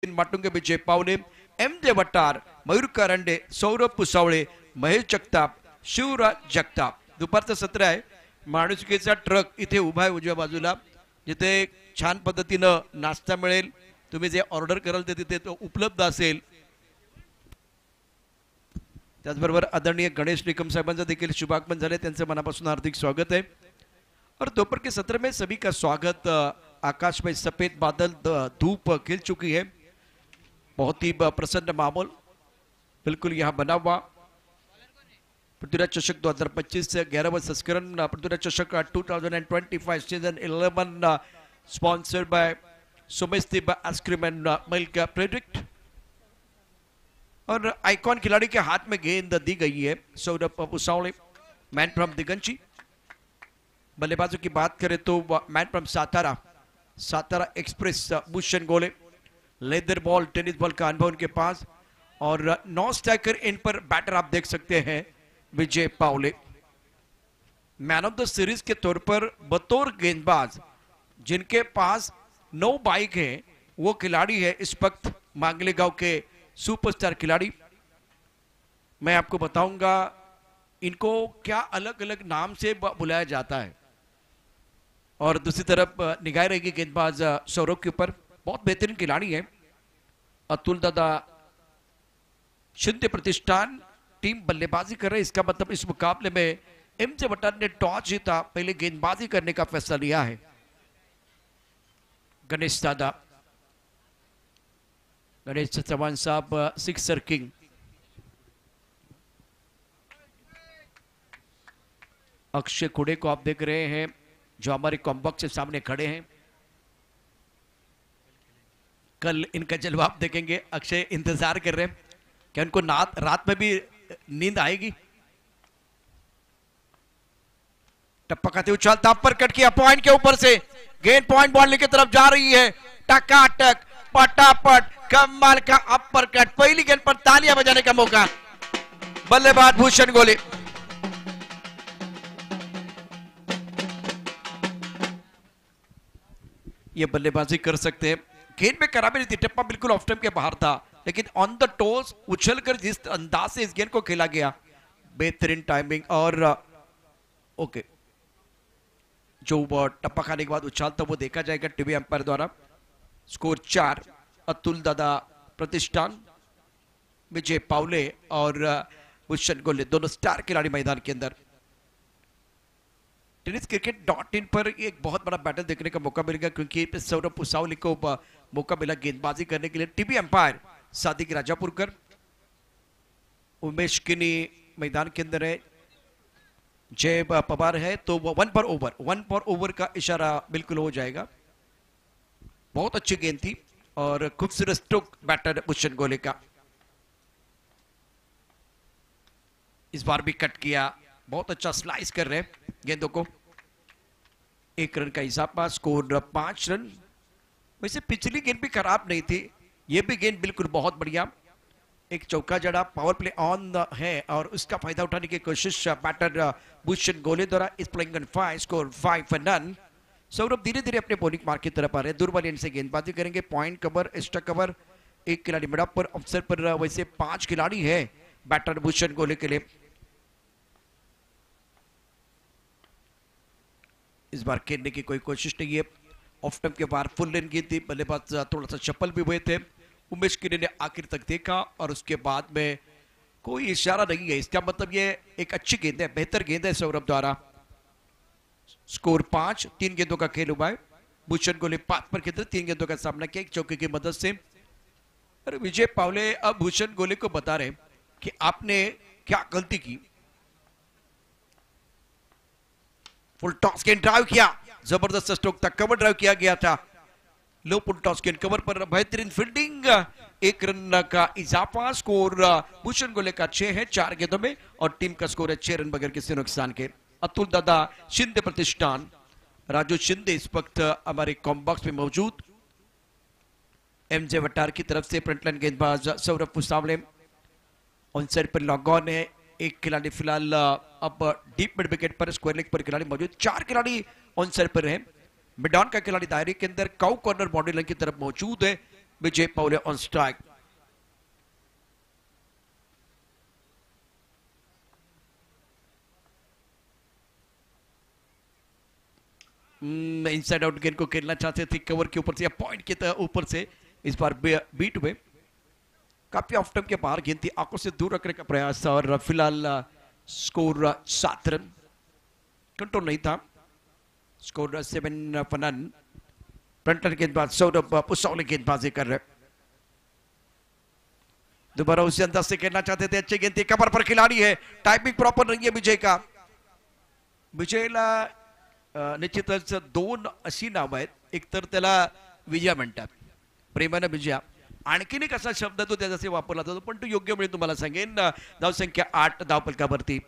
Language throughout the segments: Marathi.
माटुंगे, विजय पावले, एम.जे. वटार, मयूर करंडे, सौरभ पुसावळे, महेश जगताप, शिवराज जगताप. दुपारचं सत्र आहे. माणुसकीचा ट्रक इथे उभा आहे उजव्या बाजूला, जिथे छान पद्धतीनं नाश्ता मिळेल. तुम्ही जे ऑर्डर कराल ते तिथे तो उपलब्ध असेल. त्याचबरोबर आदरणीय गणेश निकम साहेबांचं देखील शुभागमन झाले, त्यांचं मनापासून हार्दिक स्वागत है. और दोपहर के सत्र में सभी का स्वागत. आकाश में सफेद बादल, धूप खिल चुकी है, बहुत ही प्रसन्न माहौल बिल्कुल यहाँ बना हुआ. पृथ्वीराज चषक 2025 से 11वां संस्करण पृथ्वीराज चषक 2025 सीजन 11 स्पॉन्सर्ड बाय सुमेस्तिब आइसक्रीम एंड मिल्क प्रोडक्ट. और आइकॉन खिलाड़ी के हाथ में गेंद दी गई है. Saurabh Pusavale, man from Digachi. बल्लेबाजों की बात करें तो man from Satara express Bhushan Gole. Leather ball, tennis ball का अनुभव उनके पास. और 9 स्ट्राइकर इन पर बैटर आप देख सकते हैं विजय पावले. मैन ऑफ द सीरीज के तौर पर बतौर गेंदबाज जिनके पास 9 बाइक है वो खिलाड़ी है इस वक्त मांगलेगांव के सुपरस्टार खिलाड़ी. मैं आपको बताऊंगा इनको क्या अलग अलग नाम से बुलाया जाता है. और दूसरी तरफ निगाह रहेगी गेंदबाज सौरभ के ऊपर. बहुत बेहतरीन खिलाड़ी है. अतुल दादा शिंदे प्रतिष्ठान टीम बल्लेबाजी कर रहे हैं. इसका मतलब इस मुकाबले में एम.जे. वटार ने टॉस जीता, पहले गेंदबाजी करने का फैसला लिया है. गणेश दादा, गणेश चौहान साहब सिक्सर किंग. अक्षय कुड़े को आप देख रहे हैं जो हमारे कॉम्बॉक्स के सामने खड़े हैं. कल इनका जलवा आप देखेंगे. अक्षय इंतजार कर रहे हैं क्या उनको रात में भी नींद आएगी. टप्पा खाते उछालता पर कट किया पॉइंट के ऊपर से. गेंद पॉइंट बॉल की तरफ जा रही है. टकाटक पटापट कमाल का अपर कट. पहली गेंद पर तालियां बजाने का मौका. बल्लेबाज भूषण गोले. ये बल्लेबाजी कर सकते हैं. गेंद में खराबी नहीं थी, टप्पा बिल्कुल ऑफ टाइम के बाहर था, लेकिन ऑन द टोस उछलकर जिस अंदाज से इस गेंद को खेला गया, बेहतरीन टाइमिंग. और ओके, जो टप्पा खाने के बाद उछालता वो देखा जाएगा टीवी अंपायर द्वारा. स्कोर 4. अतुल दादा प्रतिष्ठान, विजय पावले और भूषण गोले दोनों स्टार खिलाड़ी मैदान के अंदर. टेनिस क्रिकेट.in पर एक बहुत बड़ा बैटल देखने का मौका मिलेगा, क्योंकि सौरभ पुसावले को मौका मिला गेंदबाजी करने के लिए. TV umpire Sadiq Rajapurkar. उमेश किनी मैदान के अंदर है. जय पवार है तो वो 1 पर ओवर का इशारा बिल्कुल हो जाएगा. बहुत अच्छी गेंद थी और खूबसूरत स्ट्रोक बैटर भूषण गोले का. इस बार भी कट किया. बहुत अच्छा स्लाइस कर रहे हैं गेंदों को. 1 रन का इजाफा. Score 5 run. वैसे पिछली गेंद भी खराब नहीं थी, ये भी गेंद बिल्कुल बहुत बढ़िया. एक चौका जड़ा. पावर प्ले ऑन है और उसका फायदा उठाने की कोशिश बैटर भूषण गोले द्वारा. इस playing on 5. Score 5 for none. Saurabh धीरे धीरे अपने बॉलिंग मार्क की तरफ आ रहे हैं. दूर वाली एंड से गेंदबाजी करेंगे. Point cover, extra cover. एक खिलाड़ी मिड ऑफ पर, अवसर पर वैसे 5 खिलाड़ी है बैटर भूषण गोले के लिए. इस बार खेलने की कोई कोशिश नहीं है. ऑफ टाइम के बाहर फुल लेन गेंद थी. बल्लेबाज थोड़ा सा चप्पल भी हुए थे. उमेश किनी ने आखिर तक देखा और उसके बाद में कोई इशारा नहीं है. इसका मतलब ये एक अच्छी गेंद है, बेहतर गेंद है सौरभ द्वारा. स्कोर 5. 3 गेंदों का खेल हुआ है. भूषण गोले 5 पर खेलते 3 गेंदों का सामना किया एक चौके की मदद से. अरे विजय पावले अब भूषण गोले को बता रहे कि आपने क्या गलती की. फुल टॉस गेंद ड्राइव किया. जबरदस्त स्ट्रोक था. कवर ड्राइव किया गया था. लो फुल टॉस गेंद कवर पर बेहतरीन फील्डिंग. 1 रन का इजाफा. स्कोर भूषण गोले का 6 है 4 गेंदों में और टीम का स्कोर है 6 रन बगैर किसी नुकसान के. अतुल दादा शिंदे प्रतिष्ठान, राजू शिंदे इस वक्त हमारे कॉम्बॉक्स में मौजूद. एम.जे. वटार की तरफ से फ्रंटलाइन गेंदबाज सौरभ पुसावले. ऑन साइड पर लॉग ऑन है. एक खिलाड़ी फिलहाल अब डीप मिड विकेट पर, स्क्वायर लेग पर खिलाड़ी मौजूद. 4 खिलाड़ी ऑन साइड पर है. मिड ऑन का खिलाड़ी दायरे के अंदर काउ कॉर्नर बाउंड्री लाइन की तरफ मौजूद है. विजय पावले ऑन स्ट्राइक। इनसाइड आउट गेंद को खेलना चाहते थे कवर के ऊपर से या पॉइंट के ऊपर से, इस बार बीट हुए। काफी ऑफ टाइम के बाहर गेंद थी, आंखों से दूर रखने का प्रयास था और फिलहाल स्कोर 7 रन, कंट्रोल नहीं था। Score 7 for none। फ्रंटर गेंदबाज सौरभ पुसौले गेंदबाजी कर रहे, दोबारा उसी अंदाज से खेलना चाहते थे। अच्छी गेंद थी, कवर पर खिलाड़ी है, टाइमिंग प्रॉपर नहीं है विजय का। विजयला निश्चितच 2 अशी नाव आहेत, एक तर त्याला विजया म्हणतात, प्रेमानं विजया, आणखीन एक असा शब्द तो त्याच्याशी वापरला जातो, पण तो योग्य वेळी तुम्हाला सांगेन। धाव संख्या 8 धावफलकावरती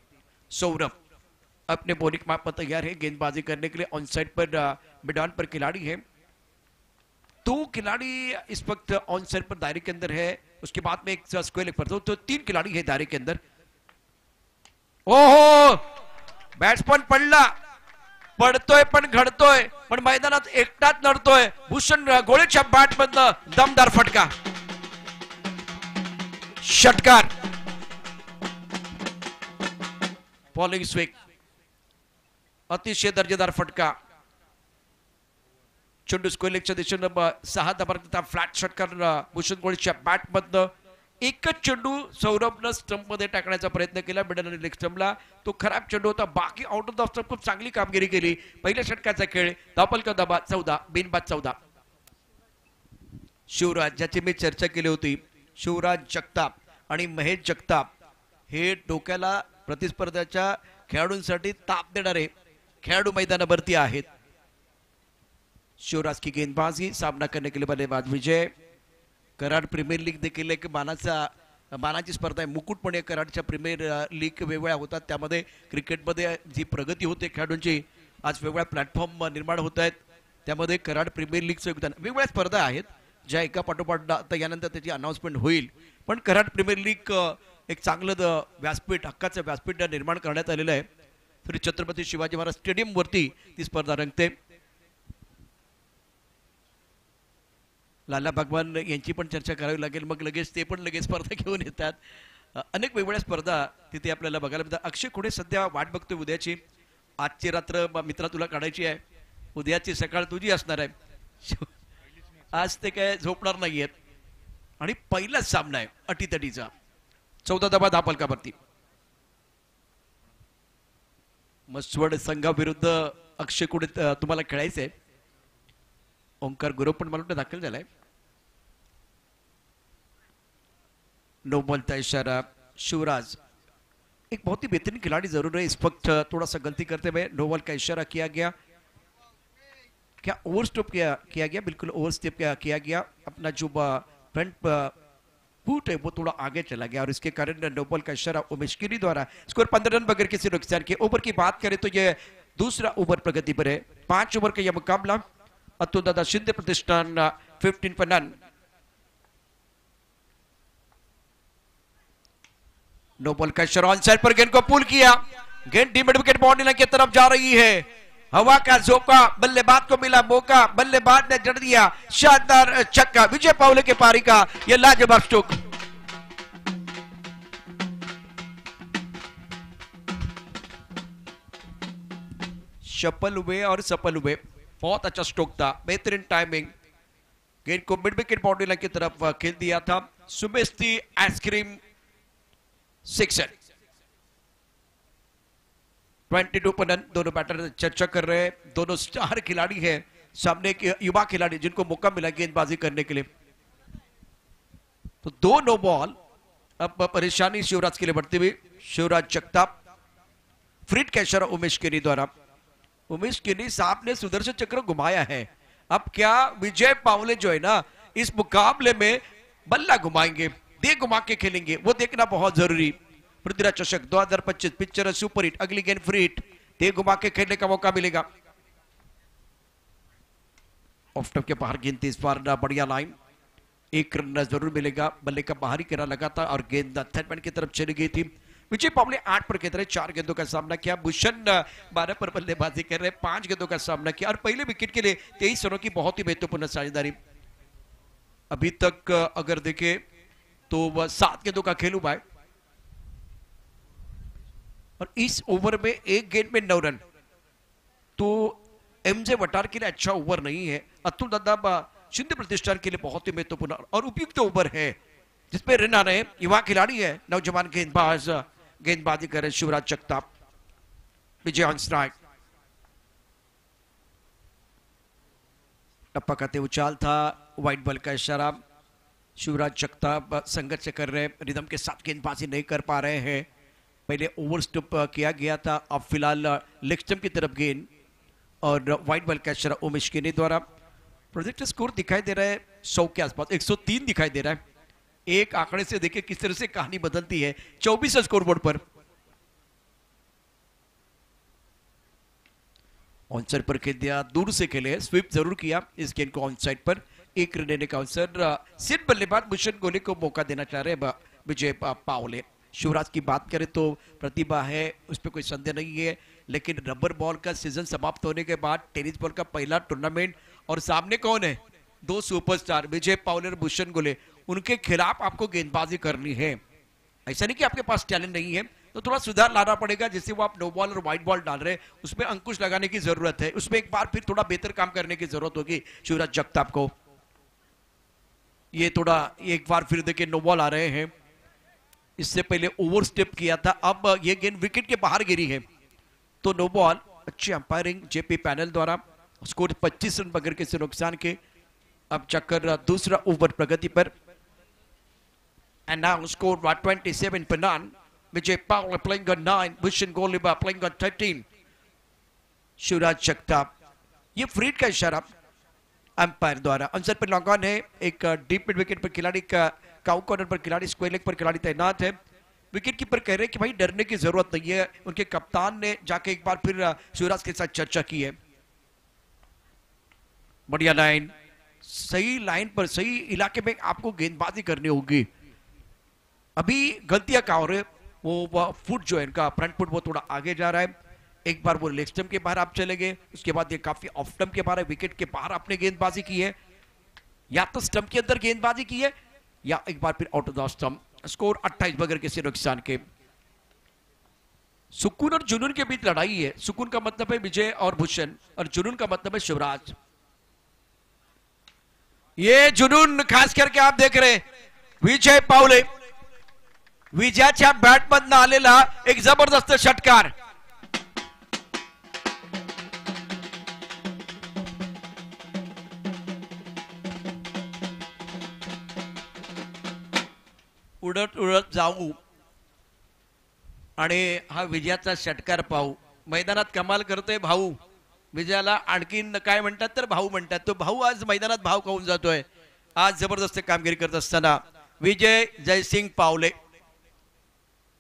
सौरभ अपने बॉलिंग माप पर तैयार है गेंदबाजी करने के लिए। ऑन साइड पर मैदान पर खिलाड़ी है, 2 खिलाड़ी इस वक्त ऑन साइड पर दायरे के अंदर है, उसके बाद में एक स्क्वायर लेग पर तो 3 खिलाड़ी है दायरे के अंदर। ओहो, बॅट्समन पडतोय पण घडतोय, पण मैदानात एकटाच लढतोय। भूषण गोळेच्या बॅट मधनं दमदार फटका, षटकार, बॉलिंग स्विंग, अतिशय दर्जेदार फटका। चेंडू स्क्वेअर लेगच्या दिशेनं 6 धावांचा फ्लॅट षटकार भूषण गोळेच्या बॅट मधनं। एकच चेंडू सौरभनं स्टंप मध्ये टाकण्याचा प्रयत्न केला, मिडल आणि लेग स्टंपला, तो खराब चेंडू होता। बाकी आउट ऑफ द स्टंप खूप चांगली कामगिरी केली। पहिल्या षटकाचा खेळ, धावफलक दबा 14, बिनबाद 14। शिवराज, ज्याची मी चर्चा केली होती, शिवराज जगताप आणि महेश जगताप हे डोक्याला प्रतिस्पर्ध्याच्या खेळाडूंसाठी ताप देणारे खेळाडू मैदानावरती आहेत। शिवराज की गेंदबाजी, सामना करने के लिए बल्लेबाज विजय। कराड प्रीमियर लीग देखील एक मानाची स्पर्धा आहे, मुकुट पण कराडच्या प्रीमियर लीग वेगवेगळ्या होतात, त्यामध्ये क्रिकेटमध्ये जी प्रगती होते खेळाडूंची, आज वेगवेगळ्या प्लॅटफॉर्म निर्माण होत आहेत, त्यामध्ये कराड प्रीमियर लीगचं योगदान। वेगवेगळ्या स्पर्धा आहेत ज्या एका पाठोपाठ आता यानंतर त्याची अनाउन्समेंट होईल, पण कराड प्रीमियर लीग एक चांगलं व्यासपीठ, हक्काचं व्यासपीठ निर्माण करण्यात आलेलं आहे। श्री छत्रपती शिवाजी महाराज स्टेडियम वरती ती स्पर्धा रंगते। लाला भगवान यांची पण चर्चा करावी लागेल, मग लगेच ते पण लगेच स्पर्धा घेऊन येतात। अनेक वेगवेगळ्या स्पर्धा तिथे आपल्याला बघायला मिळतात। अक्षय खुडे सध्या वाट बघतोय उद्याची, आजची रात्र मित्रा तुला काढायची आहे, उद्याची सकाळ तुझी असणार आहे। आज ते काय झोपणार नाहीयेत आणि पहिलाच सामना आहे अटीतटीचा, 14 धावा धावफलकावरती। मसवड संघाविरुद्ध अक्षय खुडे तुम्हाला खेळायचंय। ओंकार गुरु पण मला दाखल झालाय। नो बॉल का इशारा, शिवराज एक बहुत ही बेहतरीन खिलाड़ी जरूर है, इस वक्त थोड़ा सा गलती करते हुए नो बॉल का इशारा किया गया। क्या ओवर स्टेप किया गया, बिल्कुल ओवर स्टेप किया गया। अपना जो फ्रंट फुट है वो थोड़ा आगे चला गया और इसके कारण नो बॉल का इशारा उमेश गिरी द्वारा। स्कोर 15 रन बगैर किसी नुकसान के। ओवर की बात करें तो ये दूसरा ओवर प्रगति पर है। 5 ओवर का यह मुकाबला। अतुल दादा शिंदे प्रतिष्ठान 15 for none। नो बॉल का इशारा, ऑन साइड पर गेंद को पुल किया, गेंद मिड विकेट बाउंड्री लाइन की तरफ जा रही है। हवा का झोंका, बल्लेबाज को मिला मौका, बल्लेबाज ने जड़ दिया शानदार छक्का। विजय पावले के पारी का यह लाजवाब स्ट्रोक। सफल हुए और सफल हुए, बहुत अच्छा स्ट्रोक था, बेहतरीन टाइमिंग। गेंद को मिड विकेट बाउंड्री लाइन की तरफ खेल दिया था। सुमेस्ती आइसक्रीम 6 रन। 22 पर रन। दोनों बैटर चर्चा कर रहे हैं, दोनों स्टार खिलाड़ी हैं, सामने एक युवा खिलाड़ी जिनको मौका मिला गेंदबाजी करने के लिए। तो 2 नो बॉल। अब परेशानी शिवराज के लिए बढ़ती हुई। शिवराज जगताप, फ्रीड कैचर उमेश गिरी द्वारा। उमेश गिरी साहब ने सुदर्शन चक्र घुमाया है, अब क्या विजय पावले जो है ना इस मुकाबले में बल्ला घुमाएंगे, दे घुमा के खेलेंगे, वो देखना बहुत जरूरी। पृथ्वीराज चषक 2025 पिक्चर सुपर हिट, अगली गेंद फ्री हिट, दे घुमा के खेलने का मौका मिलेगा। ऑफ स्टंप के बाहर गेंद इस बार बढ़िया लाइन, 1 रन जरूर मिलेगा। बल्ले का बाहरी किनारा लगा था और गेंद थर्ड मैन की तरफ चली गई थी। विजय पावले 8 पर खेल रहे, 4 गेंदों का सामना किया। भूषण 12 पर बल्लेबाजी कर रहे, 5 गेंदों का सामना किया और पहले विकेट के लिए 23 रनों की बहुत ही महत्वपूर्ण साझेदारी। अभी तक अगर देखे तो वह 7 गेंदों का खेल हुआ है और इस ओवर में एक गेंद में 9 रन। तो एमजे वटार के लिए अच्छा ओवर नहीं है। अतुल दादा शिंदे प्रतिष्ठान के लिए बहुत ही महत्वपूर्ण और उपयुक्त ओवर है जिसपे रन आ रहे हैं। युवा खिलाड़ी है, नौजवान गेंदबाज, गेंदबाजी कर रहे शिवराज जगताप। विजय ऑन स्ट्राइक, टप्पा खाते उछाल था, व्हाइट बॉल का इशारा। शिवराज जगताप संघर्ष कर रहे हैं, रिदम के साथ गेंदबाजी नहीं कर पा रहे हैं। पहले ओवर स्टॉप किया गया था, अब फिलहाल लेग स्टंप की तरफ गेंद और व्हाइट बॉल का इशारा उमेश केनी द्वारा। प्रोजेक्ट स्कोर दिखाई दे रहा है 100 के आसपास, 103 दिखाई दे रहा है। एक आंकड़े से देखिए किस तरह से कहानी बदलती है। 24 स्कोर बोर्ड पर। ऑनसाइड पर खेल दिया, दूर से खेले, स्वीप जरूर किया इस गेंद को ऑनसाइड पर। एक रन देने का अवसर सिर्फ बल्लेबाज भूषण गोले को मौका देना चाह रहे हैं विजय पावले। शिवराज की बात करें तो प्रतिभा है, उस पर कोई संदेह नहीं है, लेकिन रबर बॉल का सीजन समाप्त होने के बाद टेनिस बॉल का पहला टूर्नामेंट और सामने कौन है? 2 सुपरस्टार विजय पावले और भूषण गोले, उनके खिलाफ आपको गेंदबाजी करनी है। ऐसा नहीं कि आपके पास टैलेंट नहीं है, तो थोड़ा सुधार लाना पड़ेगा। जैसे वो आप नो बॉल और व्हाइट बॉल डाल रहे हैं, उसमें अंकुश लगाने की जरूरत है, उसमें एक बार फिर थोड़ा बेहतर काम करने की जरूरत होगी शिवराज जगताप को। ये थोड़ा एक बार फिर देखिए नो बॉल आ रहे हैं, इससे पहले ओवर स्टेप किया था, अब ये गेंद विकेट के बाहर गिरी है तो नो बॉल। अच्छी अंपायरिंग जेपी पैनल द्वारा। स्कोर 25 रन बगैर किसी नुकसान के। अब चक्कर दूसरा over Pragati per. And now scored by 27 per none. Vijay Paula playing on 9. Bhushan Goliba playing on 13. Shivraj Jagtap, ये फ्रीड का इशारा अंपायर द्वारा। आंसर पर लॉन्ग ऑन है। एक डीप मिड विकेट पर खिलाड़ी का, काउ कॉर्नर पर खिलाड़ी, स्क्वायर लेग पर खिलाड़ी तैनात है। विकेट कीपर कह रहे हैं कि भाई डरने की जरूरत नहीं है। उनके कप्तान ने जाके एक बार फिर शिवराज के साथ चर्चा की है। बढ़िया लाइन, सही लाइन पर सही इलाके में आपको गेंदबाजी करनी होगी। अभी गलतियां क्या हो रहे, वो फुट जो है इनका फ्रंट फुट वो थोड़ा आगे जा रहा है। एक बार वो लेग स्टंप के बाहर आप चले गए, उसके बाद ये काफी ऑफ स्टंप के बाहर है, विकेट के बाहर आपने गेंदबाजी की है, या तो स्टंप के अंदर गेंदबाजी की है या एक बार फिर out of the stump. Score 28 बगैर किसी नुकसान के। सुकून और जुनून के बीच लड़ाई है। सुकून का मतलब है विजय और भूषण और जुनून का मतलब है शिवराज। ये जुनून खास करके आप देख रहे विजय पावले, विजयाच्या बॅट मधनं आलेला एक जबरदस्त षटकार। उडत उडत जाऊ आणि हा विजयाचा षटकार पाहू। मैदानात कमाल करतोय भाऊ। विजयाला आणखीन काय म्हणतात तर भाऊ म्हणतात। तो भाऊ आज मैदानात भाव खाऊन जातोय। आज जबरदस्त कामगिरी करत असताना विजय जयसिंग पावले।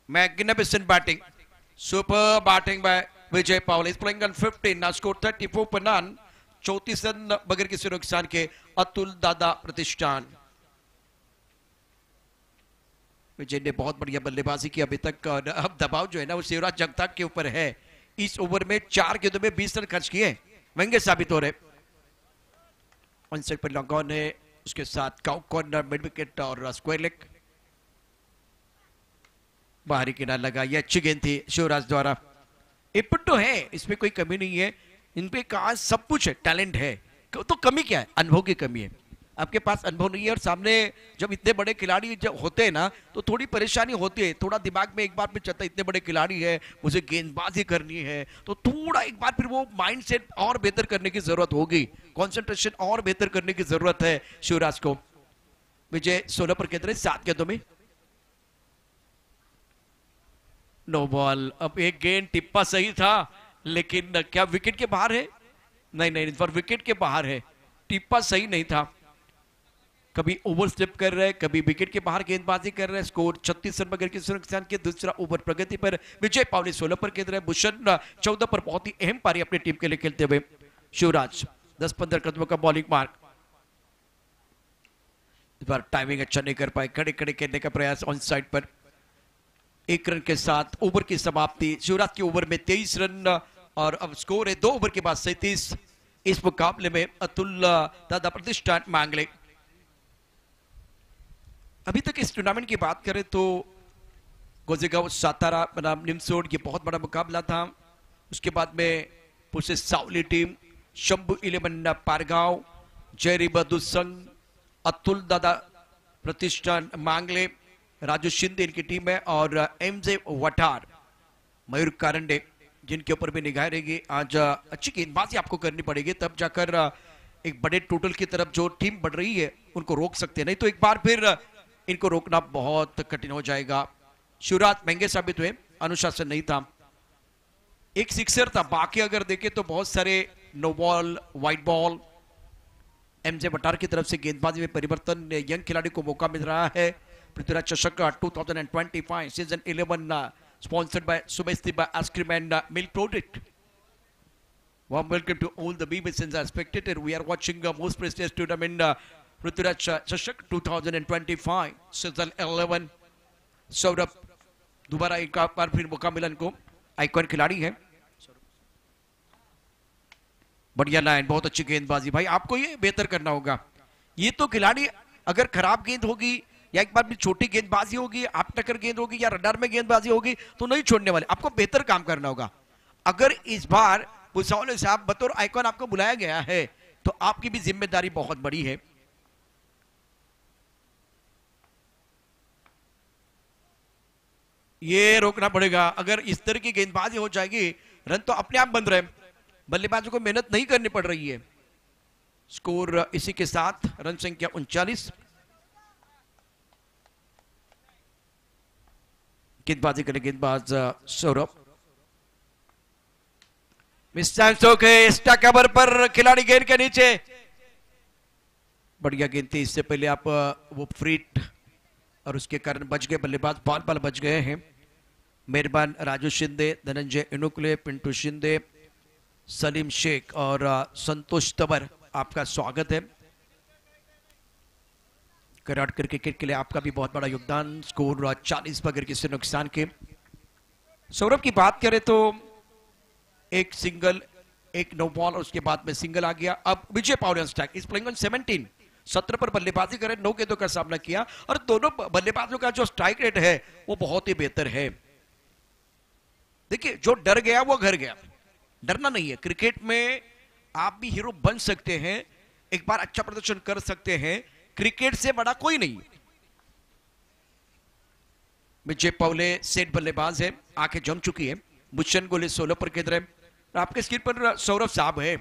Magnificent batting, super batting by Vijay Paul. He's playing on 15 now. Scored 34 per none, 34 run बगैर किसी नुकसान के अतुल दादा प्रतिष्ठान। विजय ने बहुत बढ़िया बल्लेबाजी की अभी तक और अब दबाव जो है ना वो शिवराज जगताप के ऊपर है। इस ओवर में 4 गेंदों में 20 रन खर्च किए, महंगे साबित हो रहे। ऑनसाइड पर लॉन्ग ऑन है, उसके साथ काउ कॉर्नर, मिड विकेट और स्क्वायर लेग। बाहरी किनारा लगा, ये अच्छी गेंद थी शिवराज द्वारा। इनपुट तो है, इसमें कोई कमी नहीं है। इन पे कहा सब कुछ है, टैलेंट है, तो कमी क्या है? अनुभव की कमी है। आपके पास अनुभव नहीं है और सामने जब इतने बड़े खिलाड़ी जब होते हैं ना तो थोड़ी परेशानी होती है। थोड़ा दिमाग में एक बार फिर चलता है इतने बड़े खिलाड़ी है, मुझे गेंदबाजी करनी है, तो थोड़ा एक बार फिर वो माइंड सेट और बेहतर करने की जरूरत होगी, कंसंट्रेशन और बेहतर करने की जरूरत है शिवराज को। विजय 16 पर केंद्रित 7 गेंदों में। No ball. अब एक गेंद टिप्पा सही था, लेकिन क्या विकेट के बाहर है? नहीं नहीं, इस बार विकेट के बाहर है। टिप्पा सही नहीं था। कभी ओवर स्टेप कर रहे हैं, कभी विकेट के बाहर गेंदबाजी कर रहे हैं। स्कोर 36 रन बगैर किसी नुकसान के। दूसरा ओवर प्रगति पर। विजय पावले 16 पर खेल रहे हैं, भूषण 14 पर। बहुत ही अहम पारी अपनी टीम के लिए खेलते हुए शिवराज 10-15 कदमों का बॉलिंग मार्क। इस बार टाइमिंग अच्छा नहीं कर पाए, खड़े खड़े खेलने का प्रयास ऑन साइड पर। 1 रन के साथ ओवर की समाप्ति। शिवराज के ओवर में 23 रन और अब स्कोर है 2 ओवर के बाद 37। इस मुकाबले में अतुल दादा प्रतिष्ठान मांगले। अभी तक इस टूर्नामेंट की बात करें तो गोजेगांव सातारा बनाम निमसोड ये बहुत बड़ा मुकाबला था। उसके बाद में पुसे सावली टीम, शंभू 11 पारगांव, जयरी बहादुर संघ, अतुल दादा प्रतिष्ठान मांगले, राजू शिंदे इनकी टीम है, और एमजे वटार, मयूर कारंडे, जिनके ऊपर भी निगाह रहेगी। आज अच्छी गेंदबाजी आपको करनी पड़ेगी, तब जाकर एक बड़े टोटल की तरफ जो टीम बढ़ रही है उनको रोक सकते हैं, नहीं तो एक बार फिर इनको रोकना बहुत कठिन हो जाएगा। शिवराज महंगे साबित हुए, अनुशासन नहीं था, एक सिक्सर था, बाकी अगर देखें तो बहुत सारे no ball, wide ball. MJ Vatar की तरफ से गेंदबाजी में परिवर्तन, यंग खिलाड़ी को मौका मिल रहा है। पृथ्वीराज चषक 2025 season 11 sponsored by Subestiba Ice Cream and Milk Product. Warm welcome to all the viewers and spectators. We are watching most prestigious tournament Prithviraj Chashak 2025 season 11. Saurabh दोबारा एक बार फिर मौका मिला इनको, आइकॉन खिलाड़ी है। बढ़िया लाइन, बहुत अच्छी गेंदबाजी। भाई आपको ये बेहतर करना होगा। ये तो खिलाड़ी अगर खराब गेंद होगी या एक बार भी छोटी गेंदबाजी होगी, आप टक्कर गेंद होगी या रडार में गेंदबाजी होगी तो नहीं छोड़ने वाले, आपको बेहतर काम करना होगा। अगर इस बार भुसावले साहब बतौर आइकॉन आपको बुलाया गया है तो आपकी भी जिम्मेदारी बहुत बड़ी है। ये रोकना पड़ेगा, अगर इस तरह की गेंदबाजी हो जाएगी रन तो अपने आप बन रहे, बल्लेबाजों को मेहनत नहीं करनी पड़ रही है। स्कोर इसी के साथ रन संख्या 39। गेंदबाजी करे गेंदबाज सौरभ, मिस चांस हो गए, एक्स्ट्रा कवर पर खिलाड़ी गेंद के नीचे, बढ़िया गेंद थी। इससे पहले आप वो फ्रीट और उसके कारण बच गए बल्लेबाज, बॉल बच गए हैं। मेहरबान राजू शिंदे, धनंजय इनुकुले, पिंटू शिंदे, सलीम शेख और संतोष तंवर, आपका स्वागत है। कर्नाटक क्रिकेट के लिए आपका भी बहुत बड़ा योगदान। स्कोर 40 बगैर किसी नुकसान के। सौरभ की बात करें तो एक सिंगल, एक नो बॉल और उसके बाद में सिंगल आ गया। अब विजय पावले स्ट्राइक इज प्लेइंग ऑन 17, 17 पर बल्लेबाजी करे, 9 गेंदों का सामना किया और दोनों बल्लेबाजों का जो स्ट्राइक रेट है वो बहुत ही बेहतर है। देखिए जो डर गया वो घर गया, डरना नहीं है। क्रिकेट में आप भी हीरो बन सकते हैं, एक बार अच्छा प्रदर्शन कर सकते हैं, क्रिकेट से बड़ा कोई नहीं। विजय पावले सेट बल्लेबाज है, आंखें जम चुकी है। भूषण गोले 16 पर खेल रहे हैं। आपके स्क्रीन पर सौरभ साहब है,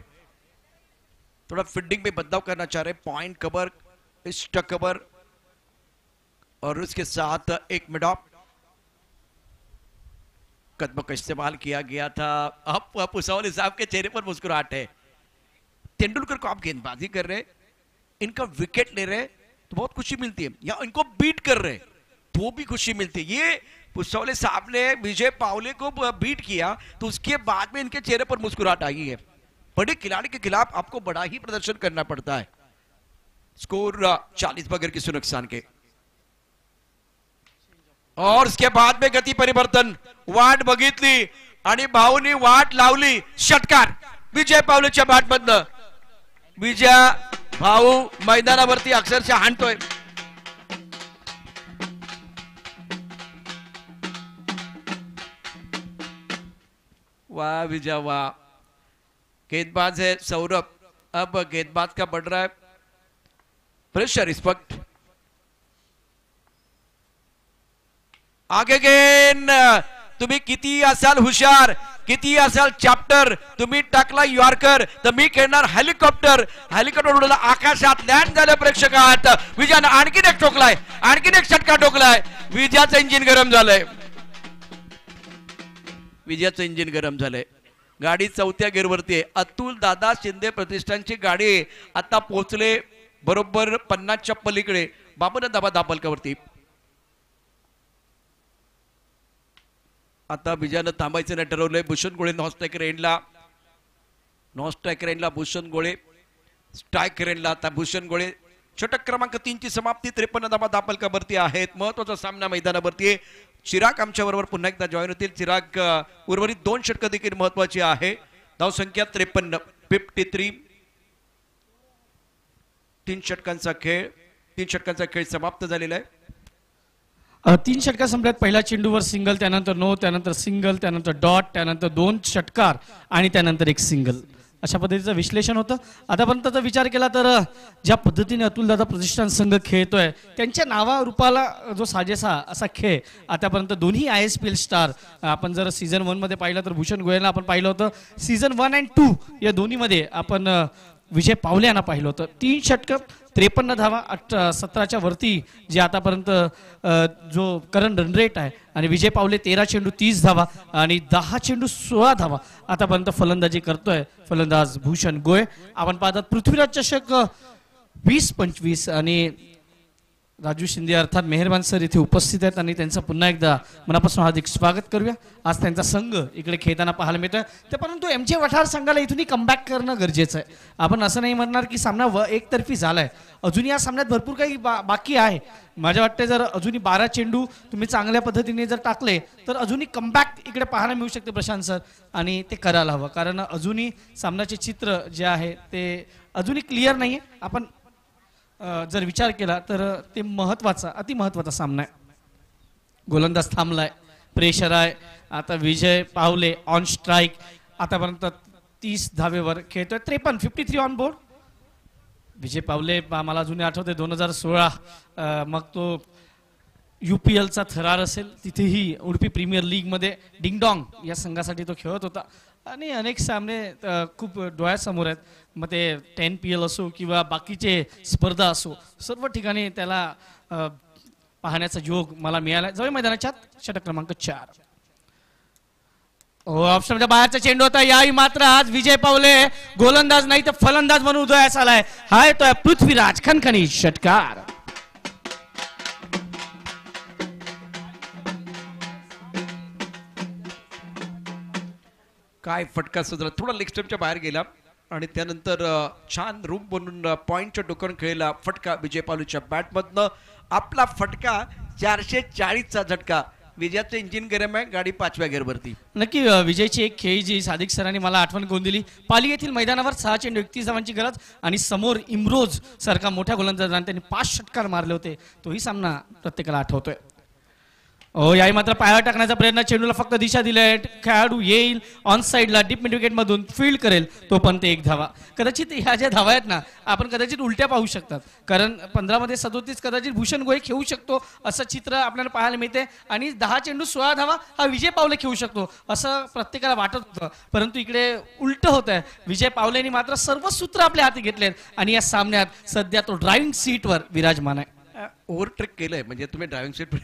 थोड़ा फील्डिंग में बदलाव करना चाह रहे हैं। पॉइंट कवर, स्टक कवर और उसके साथ एक मिड ऑफ कदमों का इस्तेमाल किया गया था। अब भुसावले साहब के चेहरे पर मुस्कुराहट है। तेंदुलकर को आप गेंदबाजी कर रहे हैं, इनका विकेट ले रहे तो बहुत खुशी मिलती है, या इनको बीट कर रहे तो भी खुशी मिलती है। ये भुसावले साहब ने विजय पावले को बीट किया तो उसके बाद में इनके चेहरे पर मुस्कुराहट आई है। बड़े खिलाड़ी के खिलाफ आपको बड़ा ही प्रदर्शन करना पड़ता है। स्कोर 40 बगैर किसी नुकसान के। और उसके बाद में गती परिवर्तन, वाट बघितली आणि भाऊनी वाट लावली, षटकार विजय पावलेच्या बॅट मधनं। विजय भाऊ मैदानावरती अक्षरशः हाणतोय। वाह विजय वाह। गेंदबाज है सौरभ, अब गेंदबाज का बढ़ रहा है प्रेशर, रिस्पेक्ट। आगे गेंद, तुम्ही किती असाल हुशार, किती असाल चॅप्टर, तुम्ही टाकला यॉर्कर तर मी खेळणार हेलिकॉप्टर। हेलिकॉप्टर उडला आकाशात, लँड झालं प्रेक्षकात। विजयानं आणखीन एक ठोकलाय, आणखीन एक षटकार ठोकलाय। विजयाचं इंजिन गरम झालंय, विजयाचं इंजिन गरम झालंय। गाडी 4थ्या गिअरवरती आहे। अतुल दादा शिंदे प्रतिष्ठानची गाडी आता पोहोचले बरोबर 50च्या पलीकडे, बाबून दाबा दाबलकावरती। आता विजयानं थांबायचं नाही ठरवलंय। भूषण गोळे नॉन स्ट्रायकर एंडला, नॉन स्ट्रायकर एंडला भूषण गोळे, स्ट्रायकर एंडला आता भूषण गोळे। षटक क्रमांक 3 ची समाप्ती 53 धावा दाबलकावरती आहेत। महत्वाचा सामना मैदानावरती आहे। चिराग आमच्या बरोबर पुन्हा एकदा जॉईन होतील। चिराग, उर्वरित 2 षटकं देखील महत्वाची आहे। धाव संख्या 53, 53। 3 षटकांचा खेळ समाप्त झालेला आहे। तीन षटकार संपल्यात. पहिल्या चेंडूवर सिंगल, त्यानंतर नो, त्यानंतर सिंगल, त्यानंतर डॉट, त्यानंतर 2 षटकार आणि त्यानंतर 1 सिंगल. अशा पद्धतीचं विश्लेषण होतं. आतापर्यंतचा विचार केला तर ज्या पद्धतीने अतुलदादा प्रतिष्ठान संघ खेळतोय, त्यांच्या नावारूपाला जो साजेसा असा खेळ आतापर्यंत दोन्ही ISPL स्टार, आपण जर सीझन 1 मध्ये पाहिलं तर भूषण गोयलला आपण पाहिलं होतं. सीझन 1 आणि 2 या दोन्हीमध्ये आपण विजय पावले यांना पाहिलं होतं. 3 षटक 53 धावा, 17च्या वरती जे आतापर्यंत जो करंट रन रेट आहे. आणि विजय पावले 13 चेंडू 30 धावा आणि 10 चेंडू 16 धावा आतापर्यंत फलंदाजी करतोय फलंदाज भूषण गोयल. आपण पाहतात पृथ्वीराज चषक 20-25 आणि राजू शिंदे अर्थात मेहरबान सर इथे उपस्थित आहेत आणि त्यांचं पुन्हा एकदा मनापासून हार्दिक स्वागत करूया. आज त्यांचा संघ इकडे खेळताना पाहायला मिळतोय. ते परंतु MJ वठार संघाला इथूनही कमबॅक करणं गरजेचं आहे. आपण असं नाही म्हणणार की सामना एकतर्फी झालाय. अजूनही या सामन्यात भरपूर काही बाकी आहे. माझ्या वाटते जर अजूनही 12 चेंडू तुम्ही चांगल्या पद्धतीने जर टाकले तर अजूनही कमबॅक इकडे पाहायला मिळू शकते प्रशांत सर, आणि ते करायला हवं. कारण अजूनही सामन्याचे चित्र जे आहे ते अजूनही क्लिअर नाहीये. आपण जर विचार केला तर ते अति महत्वाचा सामना आहे. गोलंदाज थांबलाय, प्रेशर आहे. आता विजय पावले ऑन स्ट्राईक आतापर्यंत 30 धावेवर खेळतोय. 53 ऑन बोर्ड. विजय पावले मला अजूनही आठवते 2016 मग तो UPLचा थरार असेल, तिथेही उडपी प्रीमियर लीग मध्ये डिंगडॉंग या संघासाठी तो खेळत होता. आणि अनेक सामने खूप डोळ्यासमोर आहेत. मग ते 10PL असो किंवा बाकीचे स्पर्धा असो, सर्व ठिकाणी त्याला पाहण्याचा योग मला मिळाला. जाऊया मैदानाच्या षटक क्रमांक 4. ऑप्शनच्या बाहेरचा चेंडू होता. याही मात्र आज विजय पावले गोलंदाज नाही तर फलंदाज म्हणून उदयास आलाय. हा येतोय पृथ्वीराज खणखणी षटकार. काय फटका सुद्धा थोडा लेग स्टंपच्या बाहेर गेला आणि त्यानंतर छान रूम बनून पॉइंटच्या टोकन खेळला फटका विजय पावलेच्या बॅटमधनं. आपला फटका 440चा झटका. विजयाचं इंजिन गरम आहे, गाडी 5व्या गेअरवरती. नक्की विजयची एक खेळी जी सादिक सरांनी मला आठवण करून दिली. पाली येथील मैदानावर 6 चेंडू 31 धावांची गरज आणि समोर इम्रोज सारखा मोठ्या गोलंदाजाने त्यांनी 5 षटकार मारले होते. तोही सामना प्रत्येकाला आठवतोय. याही मात्र पायावर टाकण्याचा प्रयत्न, चेंडूला फक्त दिशा दिली. खेळाडू येईल ऑन साईडला डीप मिड विकेट मधून फील्ड करेल तोपर्यंत 1 धावा. कदाचित ह्या ज्या धावा आहेत ना आपण कदाचित उलट्या पाहू शकतात, कारण 15 मध्ये 37 कदाचित भूषण गोयल खेळू शकतो असं चित्र आपल्याला पाहायला मिळते. आणि 10 चेंडू 16 धावा हा विजय पावले खेळू शकतो असं प्रत्येकाला वाटत होतं. परंतु इकडे उलट होत आहे. विजय पावलेनी मात्र सर्व सूत्र आपल्या हाती घेतलेत आणि या सामन्यात सध्या तो ड्रायव्हिंग सीटवर विराजमान आहे. ओव्हरटेक केलंय म्हणजे तुम्ही ड्रायव्हिंग सीट